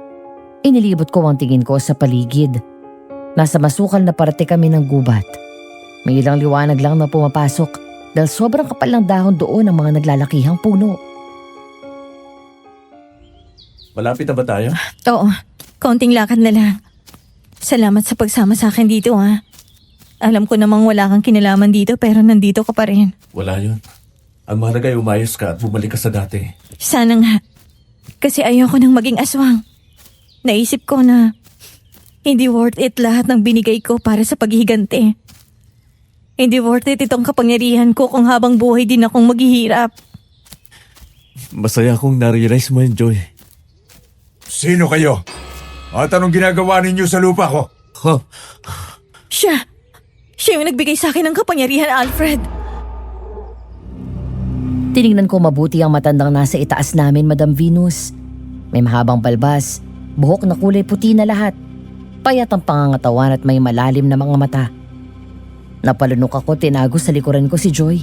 Inilibot ko ang tingin ko sa paligid. Nasa masukal na parte kami ng gubat. May ilang liwanag lang na pumapasok dahil sobrang kapal ng dahon doon ng mga naglalakihang puno. Malapit na ba tayo? Oo, konting lakad na lang. Salamat sa pagsama sa akin dito, ha. Alam ko namang wala kang kinalaman dito pero nandito ka pa rin. Wala yun. Ang mahalaga ay umayos ka at bumalik ka sa dati. Sana nga. Kasi ayoko nang maging aswang. Naisip ko na hindi worth it lahat ng binigay ko para sa paghihiganti. Hindi worth it itong kapangyarihan ko kung habang buhay din akong maghihirap. Masaya akong na-realize mo yun, Joy. Sino kayo? At anong ginagawa ninyo sa lupa ko? Huh. Siya yung nagbigay sa akin ng kapangyarihan, Alfred. Tinignan ko mabuti ang matandang nasa itaas namin, Madam Venus. May mahabang balbas, buhok na kulay puti na lahat. Payat ang pangangatawan at may malalim na mga mata. Napalunok ako, tinago sa likuran ko si Joy.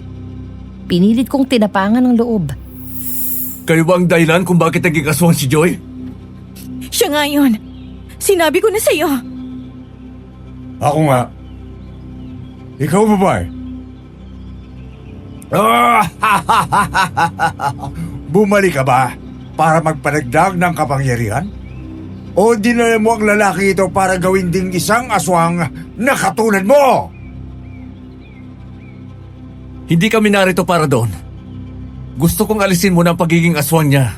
Pinilit kong tinapangan ang loob. Kayo ba ang dahilan kung bakit naging aswang si Joy? Siya nga yun. Sinabi ko na sa'yo. Ako nga. Ikaw babae. Bumalik ka ba para magpanagdag ng kapangyarihan? O dinala mo ang lalaki ito para gawin ding isang aswang na katulad mo? Hindi kami narito para doon. Gusto kong alisin mo na ang pagiging aswang niya.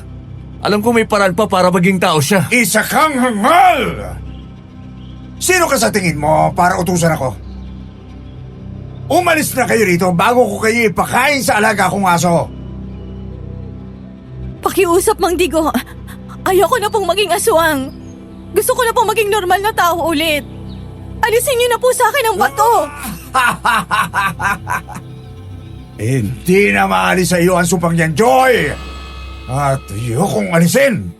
Alam ko may paraan pa para maging tao siya. Isa kang hangal! Sino ka sa tingin mo para utusan ako? Umalis na kayo rito bago ko kayo ipakain sa alaga kong aso. Pakiusap, Mang Digo. Ayoko na pong maging aswang. Gusto ko na pong maging normal na tao ulit. Alisin niyo na po sa akin ang bato. Hindi na maalis sa iyo ang supang yan, Joy! At ayokong alisin!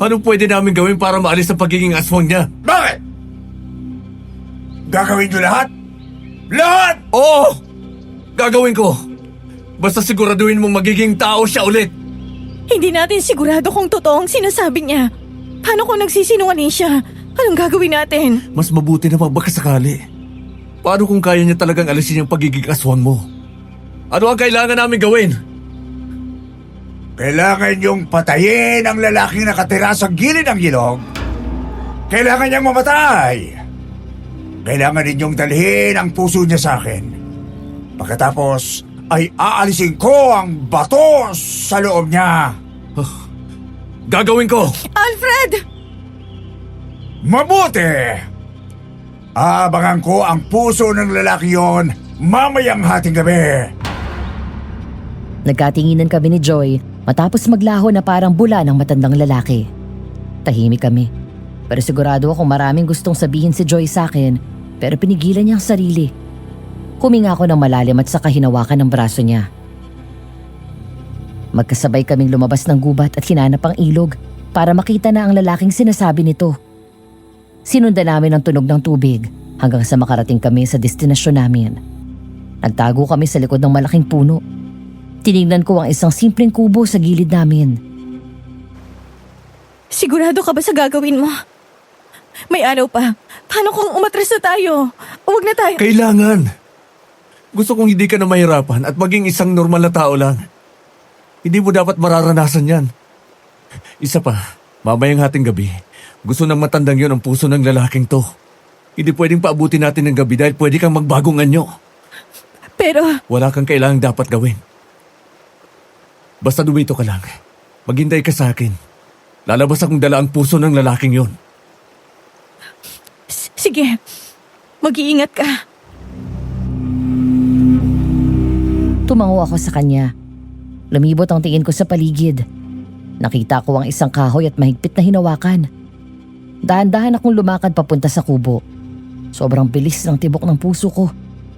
Anong pwede namin gawin para maalis ang pagiging aswang niya? Bakit? Gagawin niyo lahat? Lahat! Oo! Gagawin ko! Basta siguraduhin mong magiging tao siya ulit! Hindi natin sigurado kung totoo ang sinasabi niya. Paano kung nagsisinungaling siya? Anong gagawin natin? Mas mabuti na magbakasakali. Paano kung kaya niya talagang alisin yung pagiging aswang mo? Ano ang kailangan namin gawin? Kailangan niyong patayin ang lalaking nakatira sa gilid ng ilog. Kailangan niyang mamatay. Kailangan ninyong dalhin ang puso niya sa akin. Pagkatapos ay aalisin ko ang bato sa loob niya. Gagawin ko! Alfred! Mabuti! Abangan ko ang puso ng lalaki yon mamayang hating gabi. Nagkatinginan kami ni Joy matapos maglaho na parang bula ng matandang lalaki. Tahimik kami. Pero sigurado akong maraming gustong sabihin si Joy sa akin, pero pinigilan niya ang sarili. Huminga ako ng malalim at saka hinawakan ng braso niya. Magkasabay kaming lumabas ng gubat at hinanap ang ilog para makita na ang lalaking sinasabi nito. Sinundan namin ang tunog ng tubig hanggang sa makarating kami sa destinasyon namin. Nagtago kami sa likod ng malaking puno. Tinignan ko ang isang simpleng kubo sa gilid namin. Sigurado ka ba sa gagawin mo? May araw pa. Paano kung umatras na tayo? Huwag na tayo. Kailangan! Gusto kong hindi ka na mahirapan at maging isang normal na tao lang. Hindi mo dapat mararanasan yan. Isa pa, mamayang hating gabi, gusto ng matandang yon ang puso ng lalaking to. Hindi pwedeng paabutin natin ng gabi dahil pwede kang magbagong anyo. Pero Wala kang kailangang dapat gawin. Basta dumito ka lang. Maghintay ka sa akin. Lalabas akong dala ang puso ng lalaking yon. sige, mag-iingat ka. Tumango ako sa kanya. Lumibot ang tingin ko sa paligid. Nakita ko ang isang kahoy at mahigpit na hinawakan. Dahan-dahan akong lumakad papunta sa kubo. Sobrang bilis ng tibok ng puso ko,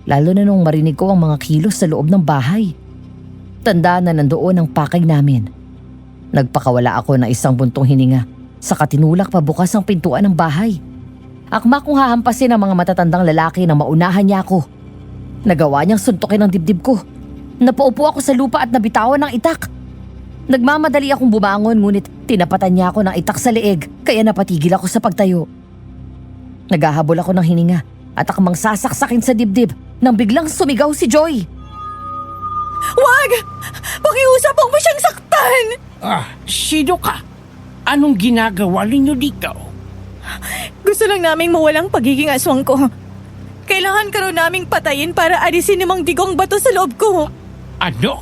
lalo na nung marinig ko ang mga kilos sa loob ng bahay. Tandaan na nandoon ang pakay namin. Nagpakawala ako ng isang buntong hininga, saka tinulak pabukas ang pintuan ng bahay. Akma kong hahampasin ang mga matatandang lalaki na maunahan niya ako. Nagawa niyang suntukin ang dibdib ko. Napaupo ako sa lupa at nabitawan ng itak. Nagmamadali akong bumangon ngunit tinapatan niya ako ng itak sa leeg kaya napatigil ako sa pagtayo. Naghahabol ako ng hininga at akmang sasaksakin sa dibdib nang biglang sumigaw si Joy. Wag! Pakiusap mo siyang saktan! Sino ka? Anong ginagawa ninyo dito? Gusto lang naming mawalang pagiging aswang ko. Kailangan ka raw naming patayin para alisin ni Mang Digong bato sa loob ko. Ano?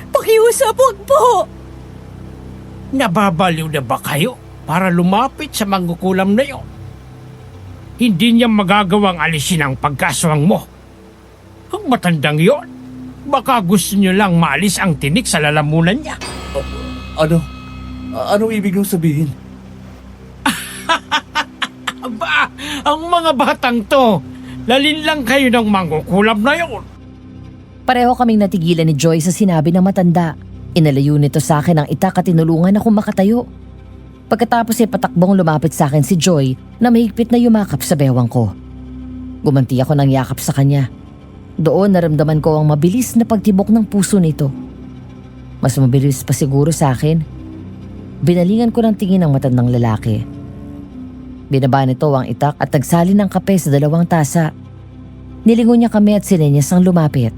Pakiusap, wag po! Nababaliw na ba kayo para lumapit sa mangkukulam na yon? Hindi niya magagawang alisin ang pagkaswang mo. Ang matandang yon, baka gusto niyo lang maalis ang tinik sa lalamunan niya. Ano? Anong ibig mong sabihin? Aba, ang mga batang to, lalin lang kayo ng mangkukulam na yon. Pareho kaming natigilan ni Joy sa sinabi ng matanda. Inalayo nito sa akin ang itak at tinulungan akong makatayo. Pagkatapos ay patakbong lumapit sa akin si Joy na mahigpit na yumakap sa bewang ko. Gumanti ako ng yakap sa kanya. Doon naramdaman ko ang mabilis na pagtibok ng puso nito. Mas mabilis pa siguro sa akin. Binalingan ko ng tingin ang matandang lalaki. Binaba nito ang itak at nagsali ng kape sa 2 tasa. Nilingon niya kami at sinenyas ang lumapit.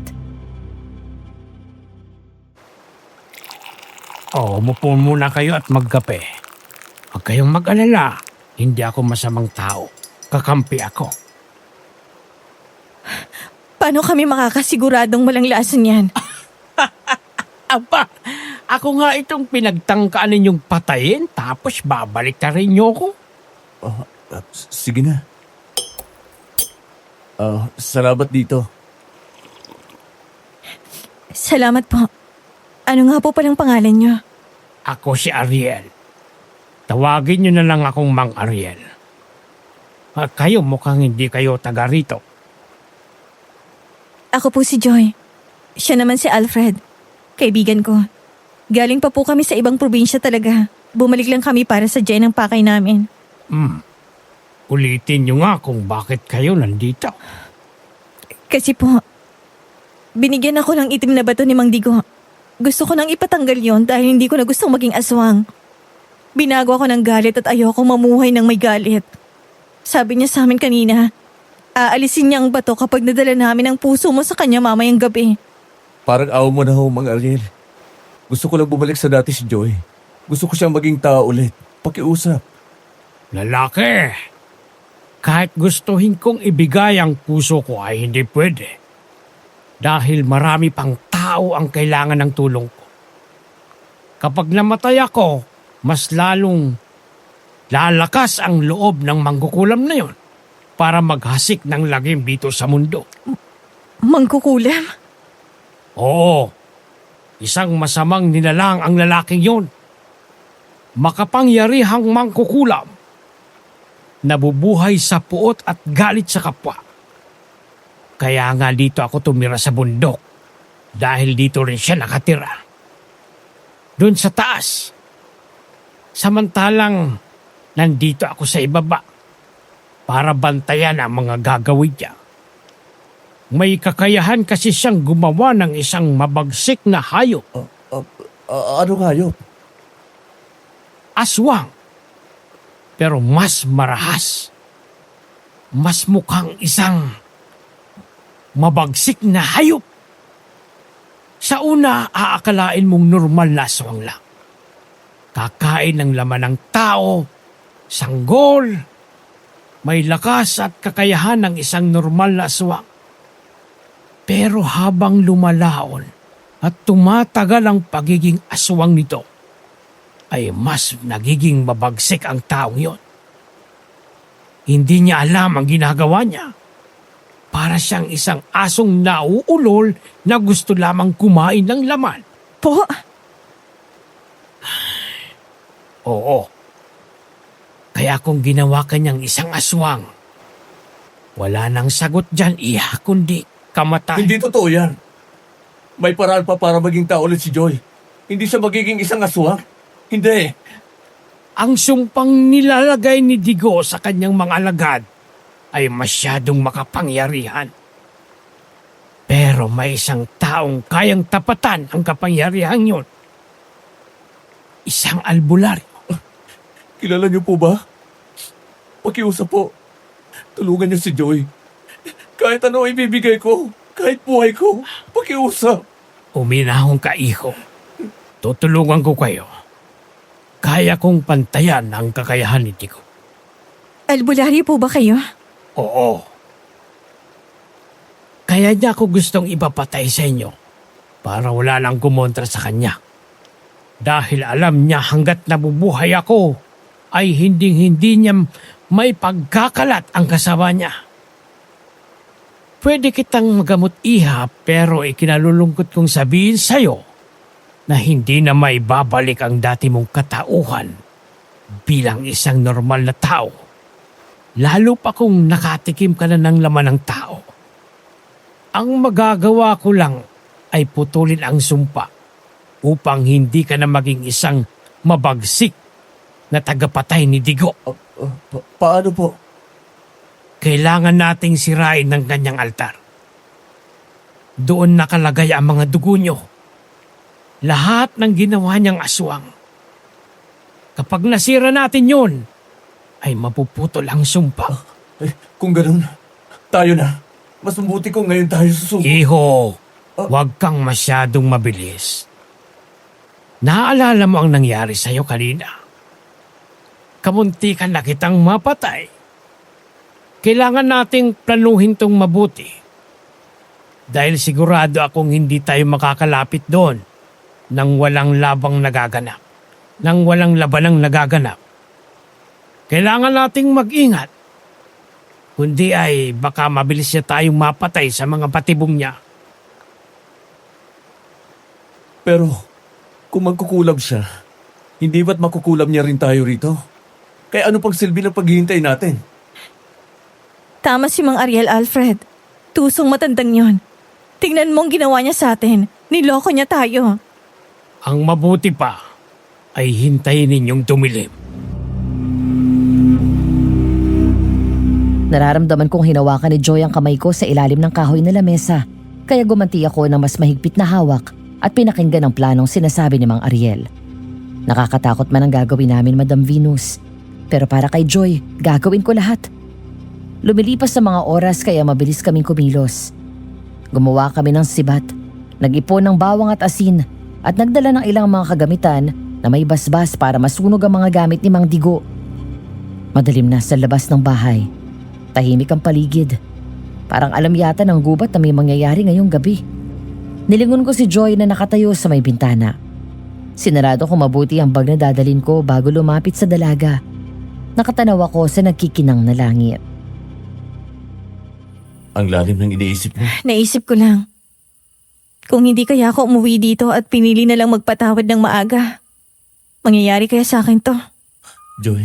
Umupo muna kayo at magkape. Huwag kayong mag-alala. Hindi ako masamang tao. Kakampi ako. Paano kami makakasiguradong walang lasa niyan? Aba, ako nga itong pinagtangkaan ninyong patayin tapos babalik na rin niyo ako. Sige na. Salamat dito. Salamat po. Ano nga po palang pangalan niyo? Ako si Ariel. Tawagin niyo na lang akong Mang Ariel. Kayo mukhang hindi kayo taga rito. Ako po si Joy. Siya naman si Alfred. Kaibigan ko. Galing pa po kami sa ibang probinsya talaga. Bumalik lang kami para sa ng pakay namin. Ulitin niyo nga kung bakit kayo nandito. Kasi po, binigyan ako ng itim na bato ni Mang Digo. Gusto ko nang ipatanggal yon dahil hindi ko na gustong maging aswang. Binago ako ng galit at ayoko mamuhay ng may galit. Sabi niya sa amin kanina, aalisin niya ang bato kapag nadala namin ang puso mo sa kanya mamayang gabi. Parang awa mo na ho, Mang Ariel. Gusto ko lang bumalik sa dati si Joy. Gusto ko siyang maging tao ulit. Pakiusap. Lalaki, kahit gustuhin kong ibigay ang puso ko ay hindi pwede. Dahil marami pang tao ang kailangan ng tulong ko. Kapag namatay ako, mas lalong lalakas ang loob ng mangkukulam na yon para maghasik ng lagim dito sa mundo. Mangkukulam? Oo, isang masamang nilalang ang lalaking yon. Makapangyarihang mangkukulam. Nabubuhay sa puot at galit sa kapwa. Kaya nga dito ako tumira sa bundok dahil dito rin siya nakatira. Doon sa taas. Samantalang nandito ako sa ibaba para bantayan ang mga gagawin niya. May kakayahan kasi siyang gumawa ng isang mabagsik na hayop. Ano hayop? Aswang. Pero mas marahas. Mas mukhang isang mabagsik na hayop. Sa una, aakalain mong normal na aswang lang. Kakain ng laman ng tao, sanggol, may lakas at kakayahan ng isang normal na aswang. Pero habang lumalaon at tumatagal ang pagiging aswang nito, ay mas nagiging mabagsik ang taong yon. Hindi niya alam ang ginagawa niya. Para siyang isang asong nauulol na gusto lamang kumain ng laman. Po? Oo. Kaya kung ginawa kanyang isang aswang, wala nang sagot dyan, kundi kamatay. Hindi totoo yan. May paraan pa para maging tao ulit si Joy. Hindi siya magiging isang aswang. Hindi. Ang sumpang nilalagay ni Digo sa kanyang mga alagad ay masyadong makapangyarihan. Pero may isang taong kayang tapatan ang kapangyarihan yun. Isang albularyo. Kilala niyo po ba? Pakiusap po. Tulungan niyo si Joy. Kahit ano ibibigay ko. Kahit buhay ko. Pakiusap. Uminahon ka, iho. Tutulungan ko kayo. Kaya kong pantayan ang kakayahan ni Digo. Albularyo po ba kayo? Oo. Kaya niya ako gustong ipapatay sa inyo para wala nang kumontra sa kanya. Dahil alam niya hanggat nabubuhay ako ay hindi niya may pagkakalat ang kasama niya. Pwede kitang magamot iha pero ikinalulungkot kong sabihin sa'yo na hindi na may babalik ang dati mong katauhan bilang isang normal na tao. Lalo pa kung nakatikim ka na ng laman ng tao. Ang magagawa ko lang ay putulin ang sumpa upang hindi ka na maging isang mabagsik na tagapatay ni Digo. Paano po? Kailangan nating sirain ng kanyang altar. Doon nakalagay ang mga dugo nyo. Lahat ng ginawa niyang aswang. Kapag nasira natin yun, ay mapuputol ang sumpa. Kung ganun, tayo na. Mas mabuti kung ngayon tayo susuko. Iho, huwag kang masyadong mabilis. Naaalala mo ang nangyari sa'yo kanina. Kamunti ka na kitang mapatay. Kailangan nating planuhin tong mabuti. Dahil sigurado akong hindi tayo makakalapit doon nang walang labang nagaganap. Nang walang labanang nagaganap. Kailangan nating mag-ingat. Kundi ay baka mabilis niya tayong mapatay sa mga patibong niya. Pero, kung magkukulam siya, hindi ba't makukulam niya rin tayo rito? Kaya ano pang silbi ng paghihintay natin? Tama si Mang Ariel, Alfred. Tusong matandang yon. Tingnan mo ang ginawa niya sa atin. Niloko niya tayo. Ang mabuti pa ay hintayin ninyong dumilim. Nararamdaman kong hinawakan ni Joy ang kamay ko sa ilalim ng kahoy na lamesa. Kaya gumanti ako ng mas mahigpit na hawak at pinakinggan ang planong sinasabi ni Mang Ariel. Nakakatakot man ang gagawin namin, Madam Venus. Pero para kay Joy, gagawin ko lahat. Lumilipas sa mga oras kaya mabilis kaming kumilos. Gumawa kami ng sibat, nag-ipon ng bawang at asin at nagdala ng ilang mga kagamitan na may basbas para masunog ang mga gamit ni Mang Digo. Madilim na sa labas ng bahay. Tahimik ang paligid. Parang alam yata ng gubat na may mangyayari ngayong gabi. Nilingon ko si Joy na nakatayo sa may bintana. Sinarado ko mabuti ang bag na dadalin ko bago lumapit sa dalaga. Nakatanaw ako sa nagkikinang na langit. Ang lalim ng iniisip mo. Naisip ko lang. Kung hindi kaya ako umuwi dito at pinili na lang magpatawad ng maaga, mangyayari kaya sa akin to? Joy,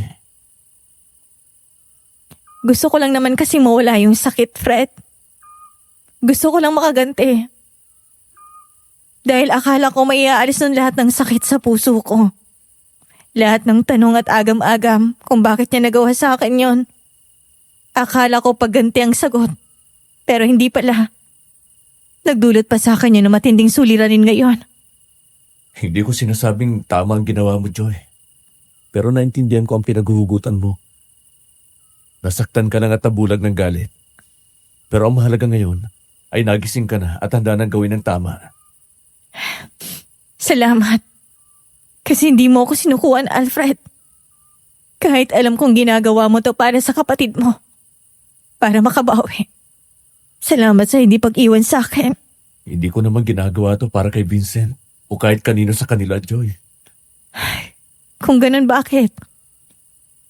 Gusto ko lang naman kasi mawala yung sakit, Fred. Gusto ko lang makaganti. Dahil akala ko maiaalis ng lahat ng sakit sa puso ko. Lahat ng tanong at agam-agam kung bakit niya nagawa sa akin yon. Akala ko pagganti ang sagot. Pero hindi pala. Nagdulot pa sa akin yun ng matinding suliranin ngayon. hindi ko sinasabing tama ang ginawa mo, Joy. Pero naintindihan ko ang pinaghuhugutan mo. Nasaktan ka na at nabulag ng galit. Pero ang mahalaga ngayon ay nagising ka na at handa nang gawin ang tama. Salamat. Kasi hindi mo ako sinukuan, Alfred. Kahit alam kong ginagawa mo to para sa kapatid mo. Para makabawi. Salamat sa hindi pag-iwan sa akin. Hindi ko naman ginagawa to para kay Vincent o kahit kanino sa kanila, Joy. Kung ganun, bakit?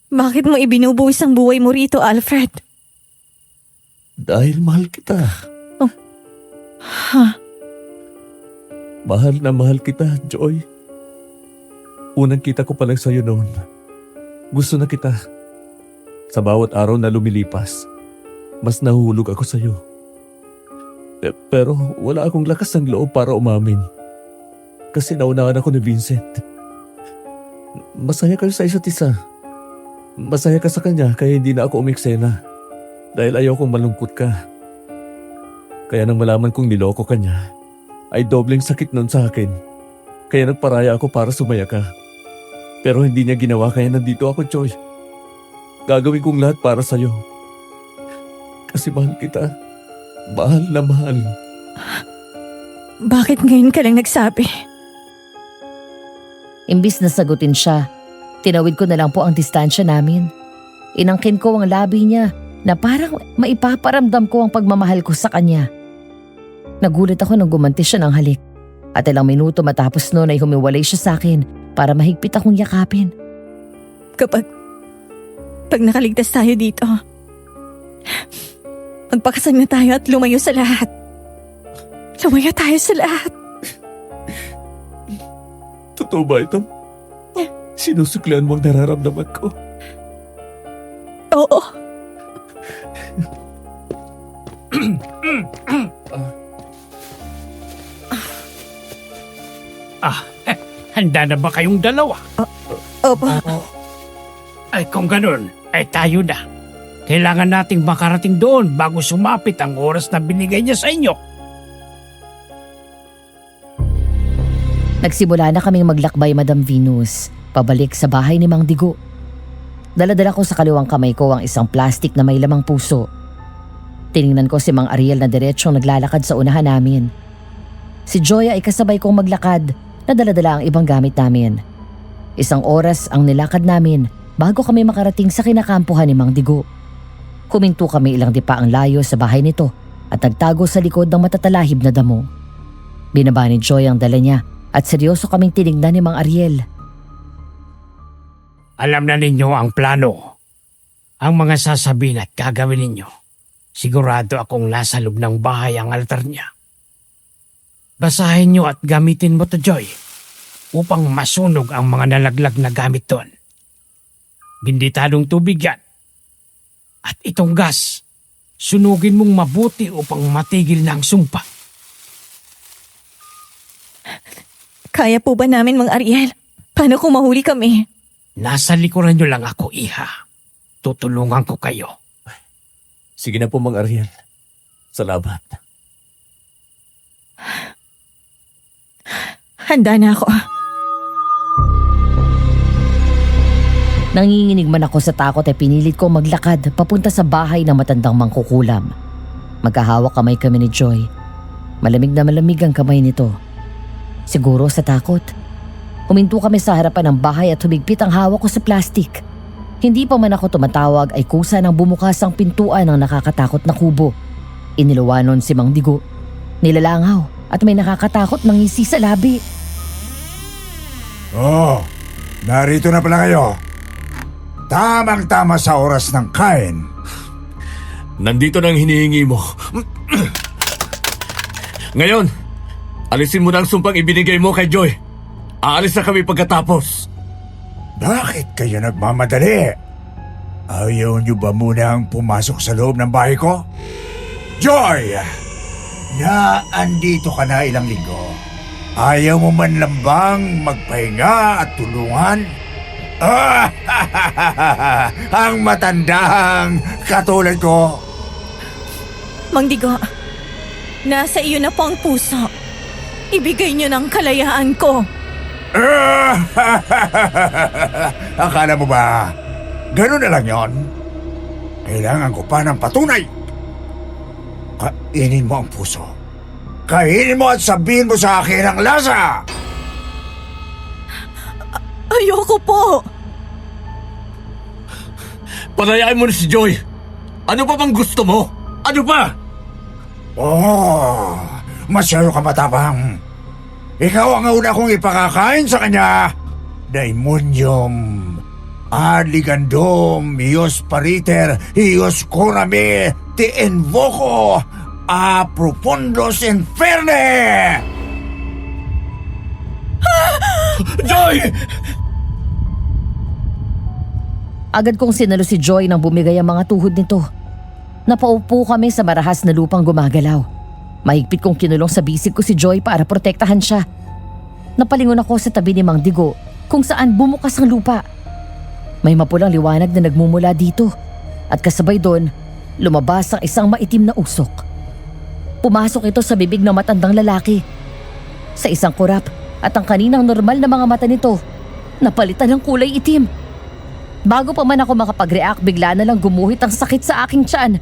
Bakit mo ibinubuwis ang buhay mo rito, Alfred? Dahil mahal kita. Ha? Mahal na mahal kita, Joy. Unang kita ko pa lang sa'yo noon. Gusto na kita. Sa bawat araw na lumilipas, mas nahuhulog ako sa'yo. Pero wala akong lakas ng loob para umamin. Kasi naunahan ako ni Vincent. Masaya kayo sa isa't isa. Masaya ka sa kanya kaya hindi na ako umiksena. Dahil ayaw kong malungkot ka. Kaya nang malaman kong niloko ka niya, ay dobleng sakit nun sa akin. Kaya nagparaya ako para sumaya ka. Pero hindi niya ginawa kaya nandito ako, Joy. Gagawin kong lahat para sa'yo. Kasi mahal kita. Mahal na mahal. Bakit ngayon ka lang nagsabi? Imbis na sagutin siya, tinawid ko na lang po ang distansya namin. Inangkin ko ang labi niya na parang maipaparamdam ko ang pagmamahal ko sa kanya. Nagulat ako nang gumanti siya ng halik at ilang minuto matapos noon ay humiwalay siya sa akin para mahigpit akong yakapin. Pag nakaligtas tayo dito, magpakasal na tayo at lumayo sa lahat. Lumayo tayo sa lahat. Totoo ba ito? Sinusuklian mo ang nararamdaman ko. Oo. Handa na ba kayong dalawa? Opo. Ay kung ganun, ay tayo na. Kailangan nating makarating doon bago sumapit ang oras na binigay niya sa inyo. Nagsimula na kaming maglakbay, Madam Venus, pabalik sa bahay ni Mang Digo. Daladala ko sa kaliwang kamay ko ang isang plastik na may lamang puso. Tiningnan ko si Mang Ariel na diretsong naglalakad sa unahan namin. Si Joya ay kasabay kong maglakad na daladala ang ibang gamit namin. 1 oras ang nilakad namin bago kami makarating sa kinakampuhan ni Mang Digo. Huminto kami ilang dipa ang layo sa bahay nito at nagtago sa likod ng matatalahib na damo. Binaba ni Joy ang dala niya at seryoso kaming tinignan ni Mang Ariel. Alam na ninyo ang plano. Ang mga sasabihin at gagawin ninyo. Sigurado akong nasa loob ng bahay ang altar niya. Basahin nyo at gamitin mo to, Joy, upang masunog ang mga nalaglag na gamit doon. Binditadong tubig yan. At itong gas, sunugin mong mabuti upang matigil na ang sumpa. Kaya po ba namin, Mang Ariel? Paano kung mahuli kami? Nasa likuran nyo lang ako, Iha. Tutulungan ko kayo. Sige na po, Mang Ariel. Salamat. Handa na ako. Nanginginig man ako sa takot ay pinilit ko maglakad papunta sa bahay ng matandang mangkukulam. Magkahawak kamay kami ni Joy. Malamig na malamig ang kamay nito. Siguro sa takot. Huminto kami sa harapan ng bahay at humigpit ang hawak ko sa plastik. Hindi pa man ako tumatawag ay kusa nang bumukas ang pintuan ng nakakatakot na kubo. Iniluwanon si Mang Digo. Nilalangaw at may nakakatakot na ngisi sa labi. Oh, narito na pala kayo. Tamang-tama sa oras ng kain. Nandito na ang hinihingi mo. Ngayon, alisin mo na ang sumpang ibinigay mo kay Joy. Aalis na kami pagkatapos. Bakit kayo nagmamadali? Ayaw niyo ba munang pumasok sa loob ng bahay ko? Joy! Na andito ka na ilang linggo. Ayaw mo man lang bang magpahinga at tulungan? Ang matandang katulad ko. Mang Digo, nasa iyo na po ang puso. Ibigay niyo ng kalayaan ko. Akala mo ba, ganun na lang yon? Kailangan ko pa ng patunay. Kainin mo ang puso. Kainin mo at sabihin mo sa akin ang lasa. Ayoko po. Palayain mo na si Joy. Ano pa bang gusto mo? Ano pa? Oh, masyado ka matapang. Ikaw ang una kong ipakakain sa kanya. Daimonium, Aligandum, Ios Pariter, Ios Corame, Te Invoco, A Profundos Inferne! Joy! Agad kong sinalo si Joy nang bumigay ang mga tuhod nito. Napaupo kami sa marahas na lupang gumagalaw. Mahigpit kong kinulong sa bisig ko si Joy para protektahan siya. Napalingon ako sa tabi ni Mang Digo kung saan bumukas ang lupa. May mapulang liwanag na nagmumula dito at kasabay doon, lumabas ang isang maitim na usok. Pumasok ito sa bibig ng matandang lalaki. Sa isang kurap at ang kaninang normal na mga mata nito, napalitan ng kulay itim. Bago pa man ako makapag-react, bigla na lang gumuhit ang sakit sa aking tiyan.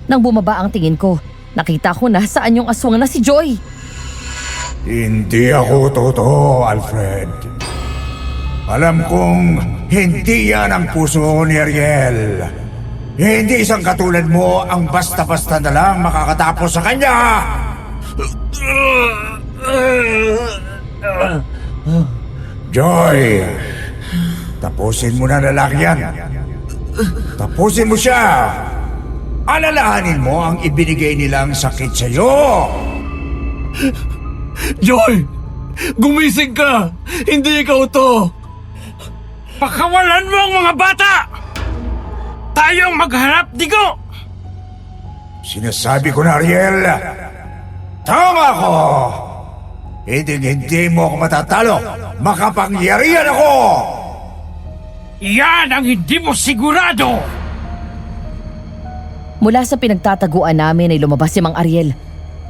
Nang bumaba ang tingin ko, nakita ko na saan yung aswang na si Joy. Hindi ako totoo, Alfred. Alam kong hindi yan ang puso ni Ariel. Hindi isang katulad mo ang basta-basta na lang makakatapos sa kanya! Joy! Tapusin mo na lalaki yan. Tapusin mo siya! Alalahanin mo ang ibinigay nilang sakit sa'yo! Joy! Gumising ka! Hindi ikaw to! Pakawalan mo ang mga bata! Tayong magharap, Digo! Sinasabi ko na, Ariel, tama ko! Hindi mo ako matatalo! Makapangyarihan ako! Yan ang hindi mo sigurado! Mula sa pinagtataguan namin ay lumabas si Mang Ariel.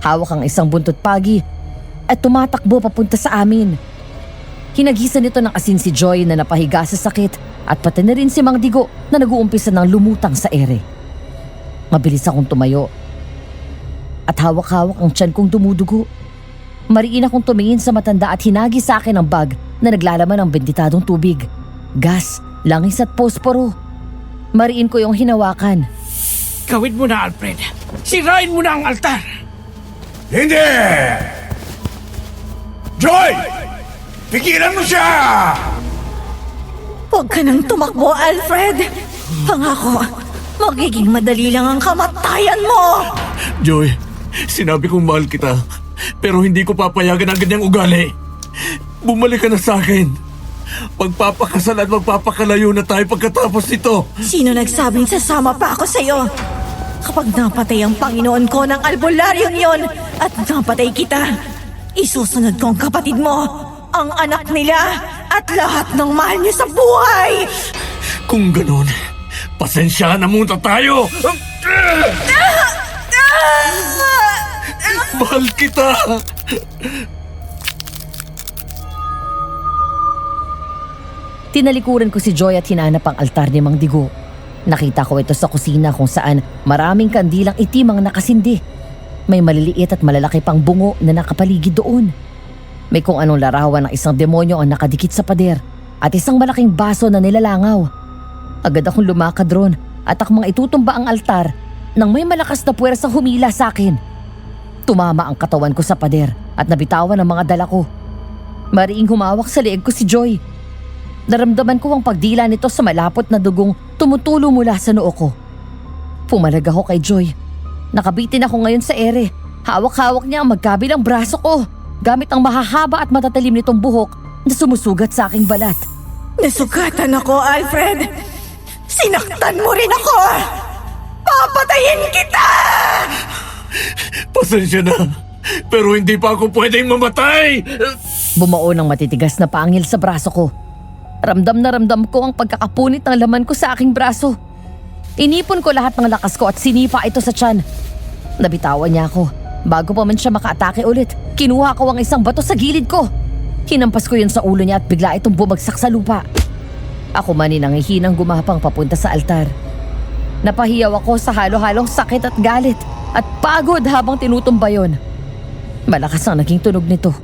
Hawak ang isang buntot pagi at tumatakbo papunta sa amin. Hinagisan nito ng asin si Joy na napahiga sa sakit at pati na rin si Mang Digo na nag-uumpisa ng lumutang sa ere. Mabilis akong tumayo at hawak-hawak ang tiyan kong dumudugo. Mariin akong tumingin sa matanda at hinagi sa akin ang bag na naglalaman ng benditadong tubig, gas, langis at posporo. Mariin ko yung hinawakan. Gawin mo na, Alfred. Sirain mo na ang altar. Hindi! Joy! Pigilan mo siya! Huwag ka nang tumakbo, Alfred. Pangako, magiging madali lang ang kamatayan mo. Joy, sinabi kong mahal kita, pero hindi ko papayagan ang ganyang ugali. Bumalik ka na sa akin. Magpapakasal at magpapakalayo na tayo pagkatapos nito. Sino nagsabing sasama pa ako sa'yo? Kapag napatay ang Panginoon ko ng albularyong yon at napatay kita, isusunod ko ang kapatid mo, ang anak nila, at lahat ng mahal niya sa buhay! Kung ganun, pasensya na muna tayo. Mahal kita. Tinalikuran ko si Joy at hinanap ang altar ni Mang Digo. Nakita ko ito sa kusina kung saan maraming kandilang itim ang nakasindi. May maliliit at malalaki pang bungo na nakapaligid doon. May kung anong larawan ng isang demonyo ang nakadikit sa pader at isang malaking baso na nilalangaw. Agad akong lumakad ron at akong itutumba ang altar nang may malakas na puwersa humila sa akin. Tumama ang katawan ko sa pader at nabitawan ang mga dala ko. Mariing humawak sa leeg ko si Joy. Naramdaman ko ang pagdila nito sa malapot na dugong tumutulo mula sa noo ko. Pumalag ako kay Joy. Nakabitin ako ngayon sa ere. Hawak-hawak niya ang magkabilang braso ko gamit ang mahahaba at matatalim nitong buhok na sumusugat sa aking balat. Nasugatan ako, Alfred. Sinaktan mo rin ako. Papatayin kita! Pasensya na, pero hindi pa ako pwedeng mamatay. Bumao ng matitigas na pangil sa braso ko. Ramdam na ramdam ko ang pagkakapunit ng laman ko sa aking braso. Inipon ko lahat ng lakas ko at sinipa ito sa tiyan. Nabitawan niya ako. Bago pa man siya makaatake ulit, kinuha ko ang isang bato sa gilid ko. Hinampas ko yun sa ulo niya at bigla itong bumagsak sa lupa. Ako man nangihinang gumapang papunta sa altar. Napahiyaw ako sa halo-halong sakit at galit at pagod habang tinutumba yon. Malakas ang naging tunog nito.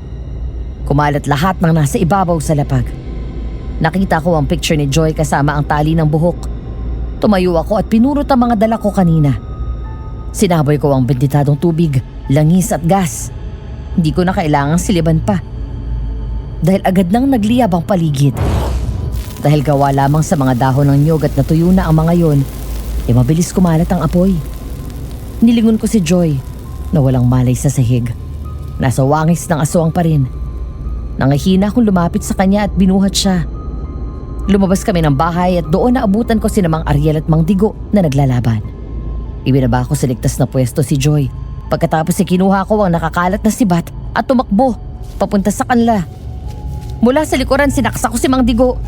Kumalat lahat ng nasa ibabaw sa lapag. Nakita ko ang picture ni Joy kasama ang tali ng buhok. Tumayo ako at pinurot ang mga dala ko kanina. Sinaboy ko ang benditadong tubig, langis at gas. Hindi ko na kailangang siliban pa. Dahil agad nang nagliyab ang paligid. Dahil gawa lamang sa mga dahon ng niyog at natuyo na ang mga yon, mabilis kumalat ang apoy. Nilingon ko si Joy na walang malay sa sahig. Nasa wangis ng aswang pa rin. Nangihina akong lumapit sa kanya at binuhat siya. Lumabas kami ng bahay at doon naabutan ko si Mang Ariel at Mang Digo na naglalaban. Ibinaba ko sa ligtas na pwesto si Joy. Pagkatapos kinuha ko ang nakakalat na sibat at tumakbo papunta sa kanila. Mula sa likuran sinaksak ko si Mang Digo.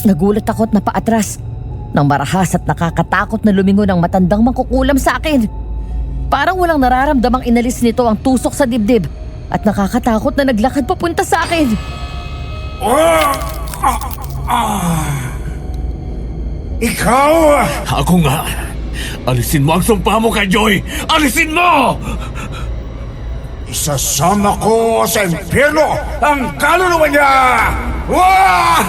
Nagulat ako at napaatras nang marahas at nakakatakot na lumingon ang matandang mangkukulam sa akin. Parang walang nararamdamang inalis nito ang tusok sa dibdib at nakakatakot na naglakad papunta sa akin. Ikaw! Ako nga. Alisin mo ang sumpa mo kay Joy! Alisin mo! Isasama ko sa impyerno ang kaluluwa niya! Wah!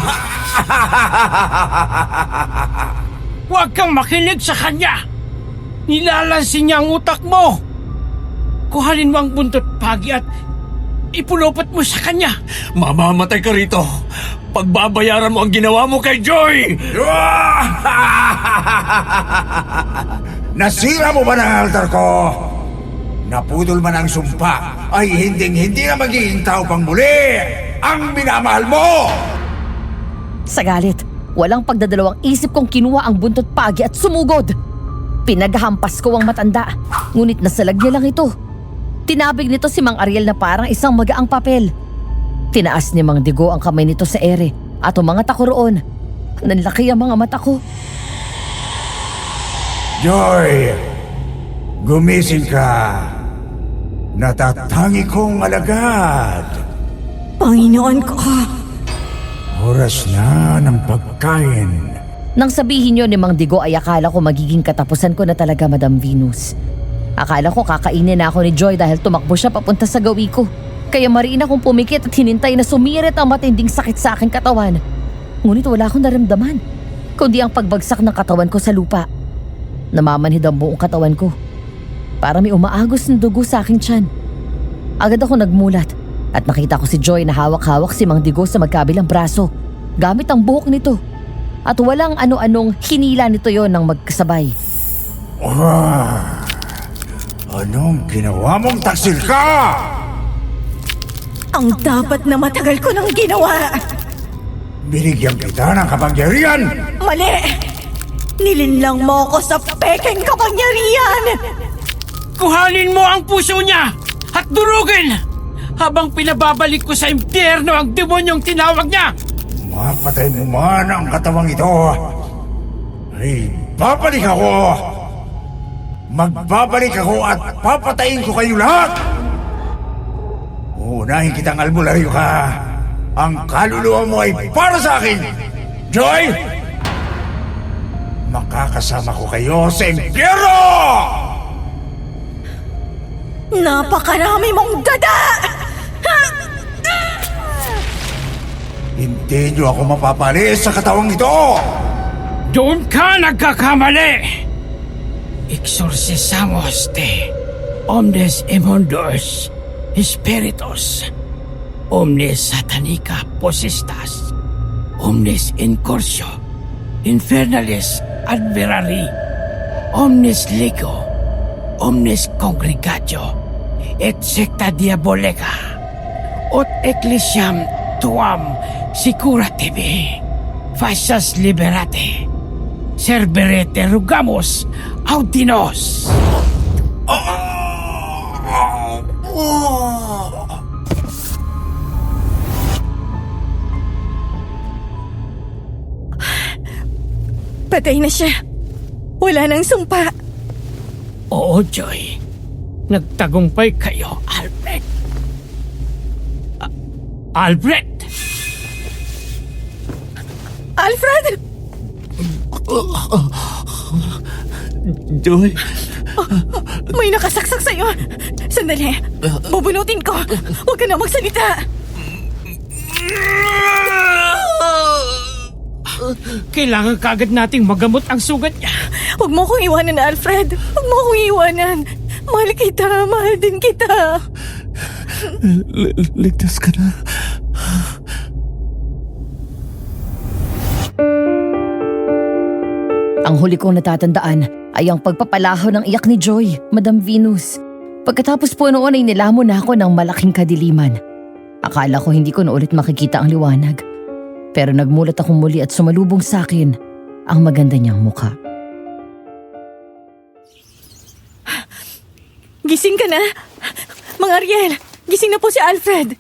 Huwag kang makinig sa kanya! Nilalansin niya ang utak mo! Kuhanin mo ang buntot pagi at ipulupot mo sa kanya! Mamamatay ka rito! Pagbabayaran mo ang ginawa mo kay Joy! Nasira mo ba ng altar ko? Naputol man ang sumpa ay hinding-hindi na magiging tao pang muli ang minamahal mo! Sa galit, walang pagdadalawang isip kong kinuha ang buntot pagi at sumugod. Pinaghampas ko ang matanda, ngunit nasalag niya lang ito. Tinabig nito si Mang Ariel na parang isang magaang papel. Tinaas ni Mang Digo ang kamay nito sa ere at umangat ako roon. Nanlaki ang mga mata ko. Joy, gumising ka. Natatangi kong alagad. Panginoon ko. Oras na ng pagkain. Nang sabihin niyo ni Mang Digo ay akala ko magiging katapusan ko na talaga, Madam Venus. Akala ko kakainin na ako ni Joy dahil tumakbo siya papunta sa gawi ko. Kaya mariin akong pumikit at hinintay na sumirit ang matinding sakit sa aking katawan. Ngunit wala akong naramdaman, kundi ang pagbagsak ng katawan ko sa lupa. Namamanhid ang buong katawan ko. Para may umaagos ng dugo sa aking tiyan. Agad ako nagmulat at nakita ko si Joy na hawak-hawak si Mang Digo sa magkabilang braso gamit ang buhok nito. At walang ano-anong hinila nito yon ng magkasabay. Anong ginawa mong taksil ka? Ang dapat na matagal ko nang ginawa. Binigyan kita ng kapangyarihan. Mali! Nilinlang mo ako sa pekeng kapangyarihan! Kuhanin mo ang puso niya at durugin habang pinababalik ko sa impyerno ang demonyong tinawag niya! Mapatay mo man ang katawang ito, ay babalik ako! Magbabalik ako at papatayin ko kayo lahat! Unahin kitang albularyo ka. Ang kaluluwa mo ay para sa akin! Joy! Makakasama ko kayo sa impyerno! Napakarami mong dada! Hindi niyo ako mapapalis sa katawang ito! Doon ka nagkakamali! Exorcisamos te omnes immundos spiritus omnes satanica possestas omnes incursio infernalis adverari omnes lego omnes congregatio et secta diabolica ut ecclesiam tuam sicurativi fascias liberate serberete rugamos audinos. Patay na siya. Wala nang sumpa. Oo, Joy. Nagtagumpay kayo, Albert. Albert! Alfred! Joy, May nakasaksak sa'yo. Sandali. Bubunutin ko. Huwag ka na magsalita. Kailangan kagad nating magamot ang sugat niya. Huwag mo kong iwanan, Alfred. Huwag mo kong iwanan. Mahal kita. Mahal din kita. ligtas ka na. Ang huli kong natatandaan ay ang pagpapalaho ng iyak ni Joy, Madam Venus. Pagkatapos po noon ay nilamon na ako ng malaking kadiliman. Akala ko hindi ko na ulit makikita ang liwanag. Pero nagmulat akong muli at sumalubong sa akin ang maganda niyang mukha. Gising ka na. Mang Ariel, gising na po si Alfred.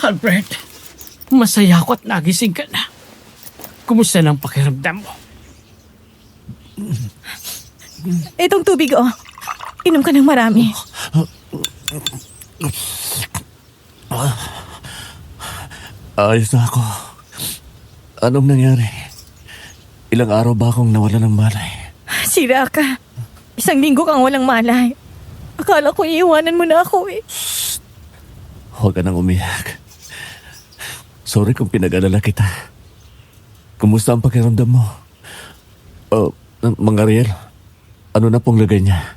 Albert, masaya ako at nagising ka na. Kumusta ng pakiramdam mo? Itong tubig, oh. Inom ka ng marami. Ayos na ako. Anong nangyari? Ilang araw ba akong nawala ng malay? Sira ka. 1 linggo kang walang malay. Akala ko iiwanan mo na ako eh. Huwag ka nang umiyak. Sorry kung pinag-alala kita. Kumusta ang pakiramdam mo? Oh, Mang Ariel, ano na pong lagay niya?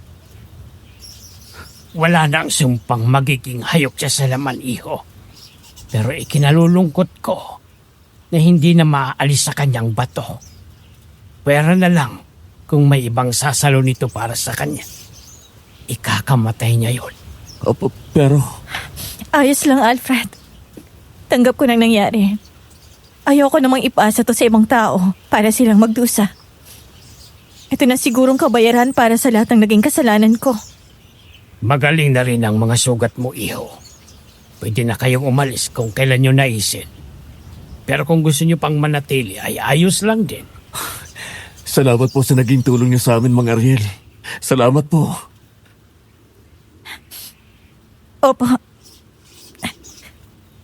Wala na ang sumpang magiging hayop siya sa laman, iho. Pero ikinalulungkot ko na hindi na maaalis sa kanyang bato. Pwera na lang kung may ibang sasalo nito para sa kanya. Ikakamatay niya yon. Opo, pero Ayos lang, Alfred. Tanggap ko nang nangyari. Ayoko namang ipasa to sa ibang tao para silang magdusa. Ito na sigurong kabayaran para sa lahat ng naging kasalanan ko. Magaling na rin ang mga sugat mo, iho. Pwede na kayong umalis kung kailan nyo naisin. Pero kung gusto nyo pang manatili, ay ayos lang din. salamat po sa naging tulong niyo sa amin, Mang Ariel. Salamat po. Opo.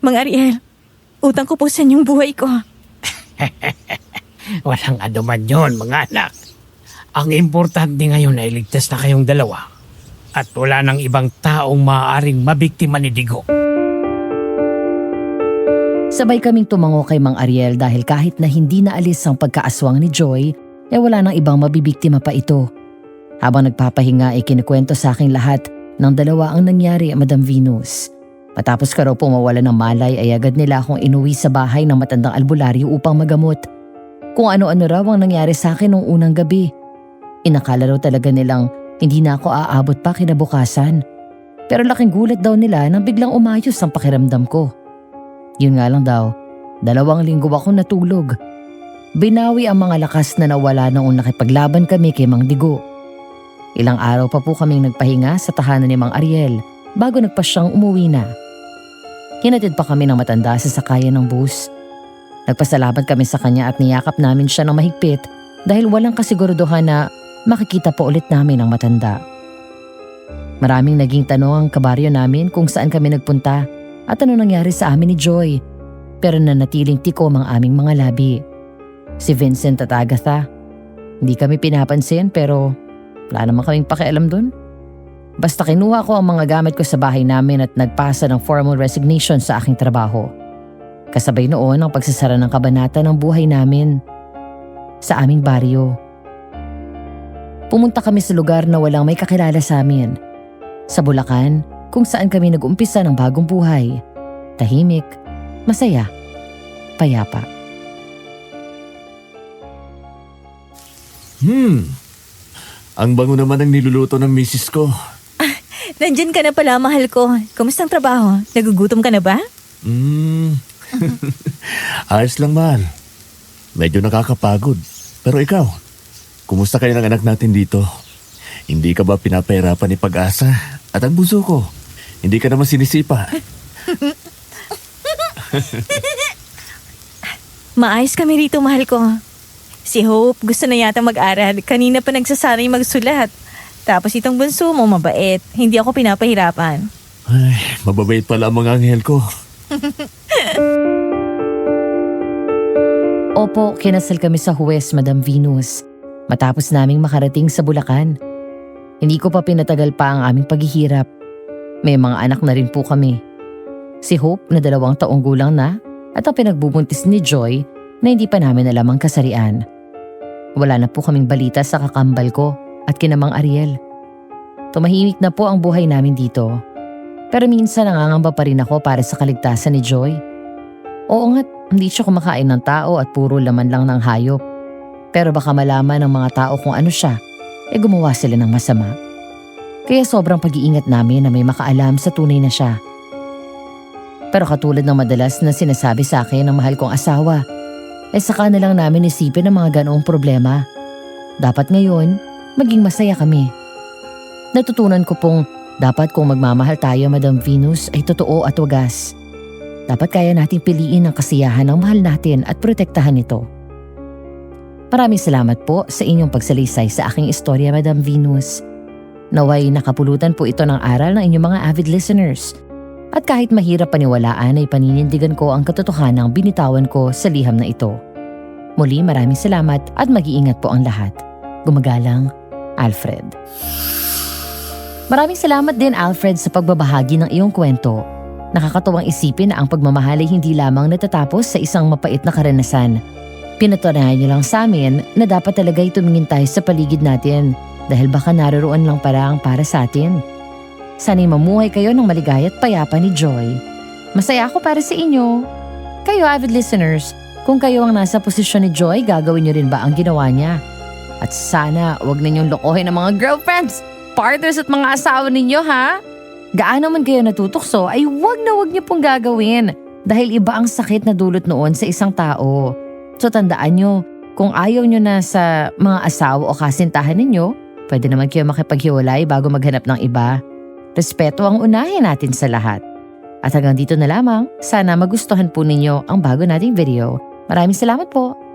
Mang Ariel, utang ko po sa inyong buhay ko. Walang anuman yon, mga anak. Ang importante ngayon ay ligtas na kayong dalawa. At wala nang ibang taong maaaring mabiktima ni Digo. Sabay kaming tumango kay Mang Ariel dahil kahit na hindi naalis ang pagkaaswang ni Joy, wala nang ibang mabibiktima pa ito. Habang nagpapahinga ay kinikwento sa aking lahat ng dalawa ang nangyari, Madam Venus. Matapos ka raw pong mawala ng malay ay agad nila akong inuwi sa bahay ng matandang albularyo upang magamot. Kung ano-ano raw ang nangyari sa akin noong unang gabi. Inakala raw talaga nilang hindi na ako aabot pa kinabukasan. Pero laking gulat daw nila nang biglang umayos ang pakiramdam ko. Yun nga lang daw, 2 linggo akong natulog. Binawi ang mga lakas na nawala noong nakipaglaban kami kay Mang Digo. Ilang araw pa po kaming nagpahinga sa tahanan ni Mang Ariel bago nagpasyang umuwi na. Hinatid pa kami ng matanda sa sakayan ng bus. Nagpasalamat kami sa kanya at niyakap namin siya ng mahigpit dahil walang kasiguraduhan na makikita po ulit namin ang matanda. Maraming naging tanong ang kabaryo namin kung saan kami nagpunta at ano nangyari sa amin ni Joy. Pero nanatiling tikom ang aming mga labi. Si Vincent at Agatha, hindi kami pinapansin pero wala naman kaming pakialam dun. Basta kinuha ko ang mga gamit ko sa bahay namin at nagpasa ng formal resignation sa aking trabaho. Kasabay noon ang pagsasara ng kabanata ng buhay namin sa aming baryo. Pumunta kami sa lugar na walang may kakilala sa amin. Sa Bulacan, kung saan kami nag-umpisa ng bagong buhay. Tahimik, masaya, payapa. Ang bango naman ang niluluto ng misis ko. Nandyan ka na pala, mahal ko. Kamusta ang trabaho? Nagugutom ka na ba? Ayos lang, mahal. Medyo nakakapagod. Pero ikaw, kumusta kayo ng anak natin dito? Hindi ka ba pinapahirapan ni Pag-asa? At ang bunso ko, hindi ka naman sinisipa. Maayos kami rito, mahal ko. Si Hope gusto na yata mag-aral. Kanina pa nagsasanay magsulat. Tapos itong bunso mo mabait. Hindi ako pinapahirapan. Ay, mababait pala ang mga anghel ko. Opo, kinasal kami sa Huwes, Madam Venus. Matapos naming makarating sa Bulacan. Hindi ko pa pinatagal pa ang aming paghihirap. May mga anak na rin po kami. Si Hope na 2 taong gulang na at ang pinagbubuntis ni Joy na hindi pa namin alam ang kasarian. Wala na po kaming balita sa kakambal ko at kina Mang Ariel. Tumahimik na po ang buhay namin dito. Pero minsan nangangamba pa rin ako para sa kaligtasan ni Joy. Oo nga't hindi siya kumakain ng tao at puro laman lang ng hayop. Pero baka malaman ng mga tao kung ano siya, gumawa sila ng masama. Kaya sobrang pag-iingat namin na may makaalam sa tunay na siya. Pero katulad ng madalas na sinasabi sa akin ng mahal kong asawa, saka na lang namin isipin ang mga ganoong problema. Dapat ngayon, maging masaya kami. Natutunan ko pong dapat kung magmamahal tayo, Madam Venus, ay totoo at wagas. Dapat kaya nating piliin ang kasiyahan ng mahal natin at protektahan ito. Maraming salamat po sa inyong pagsalaysay sa aking istorya, Madam Venus. Naway nakapulutan po ito ng aral ng inyong mga avid listeners. At kahit mahirap paniwalaan ay paninindigan ko ang katotohanang binitawan ko sa liham na ito. Muli maraming salamat at mag-iingat po ang lahat. Gumagalang, Alfred. Maraming salamat din, Alfred, sa pagbabahagi ng iyong kwento. Nakakatuwang isipin na ang pagmamahal ay hindi lamang natatapos sa isang mapait na karanasan. Pinatunayan niyo lang sa amin na dapat talaga'y tumingin tayo sa paligid natin dahil baka naroon lang para ang para sa atin. Sana'y mamuhay kayo ng maligaya at payapa ni Joy. Masaya ako para sa inyo. Kayo avid listeners, kung kayo ang nasa posisyon ni Joy, gagawin niyo rin ba ang ginawa niya? At sana wag ninyong lokohin ang mga girlfriends, partners at mga asawa ninyo ha? Gaano man kayo natutukso ay wag niyo pong gagawin dahil iba ang sakit na dulot noon sa isang tao. So tandaan nyo, kung ayaw nyo na sa mga asawa o kasintahan ninyo, pwede naman kayo makipaghiwalay bago maghanap ng iba. Respeto ang unahin natin sa lahat. At hanggang dito na lamang, sana magustuhan po ninyo ang bago nating video. Maraming salamat po!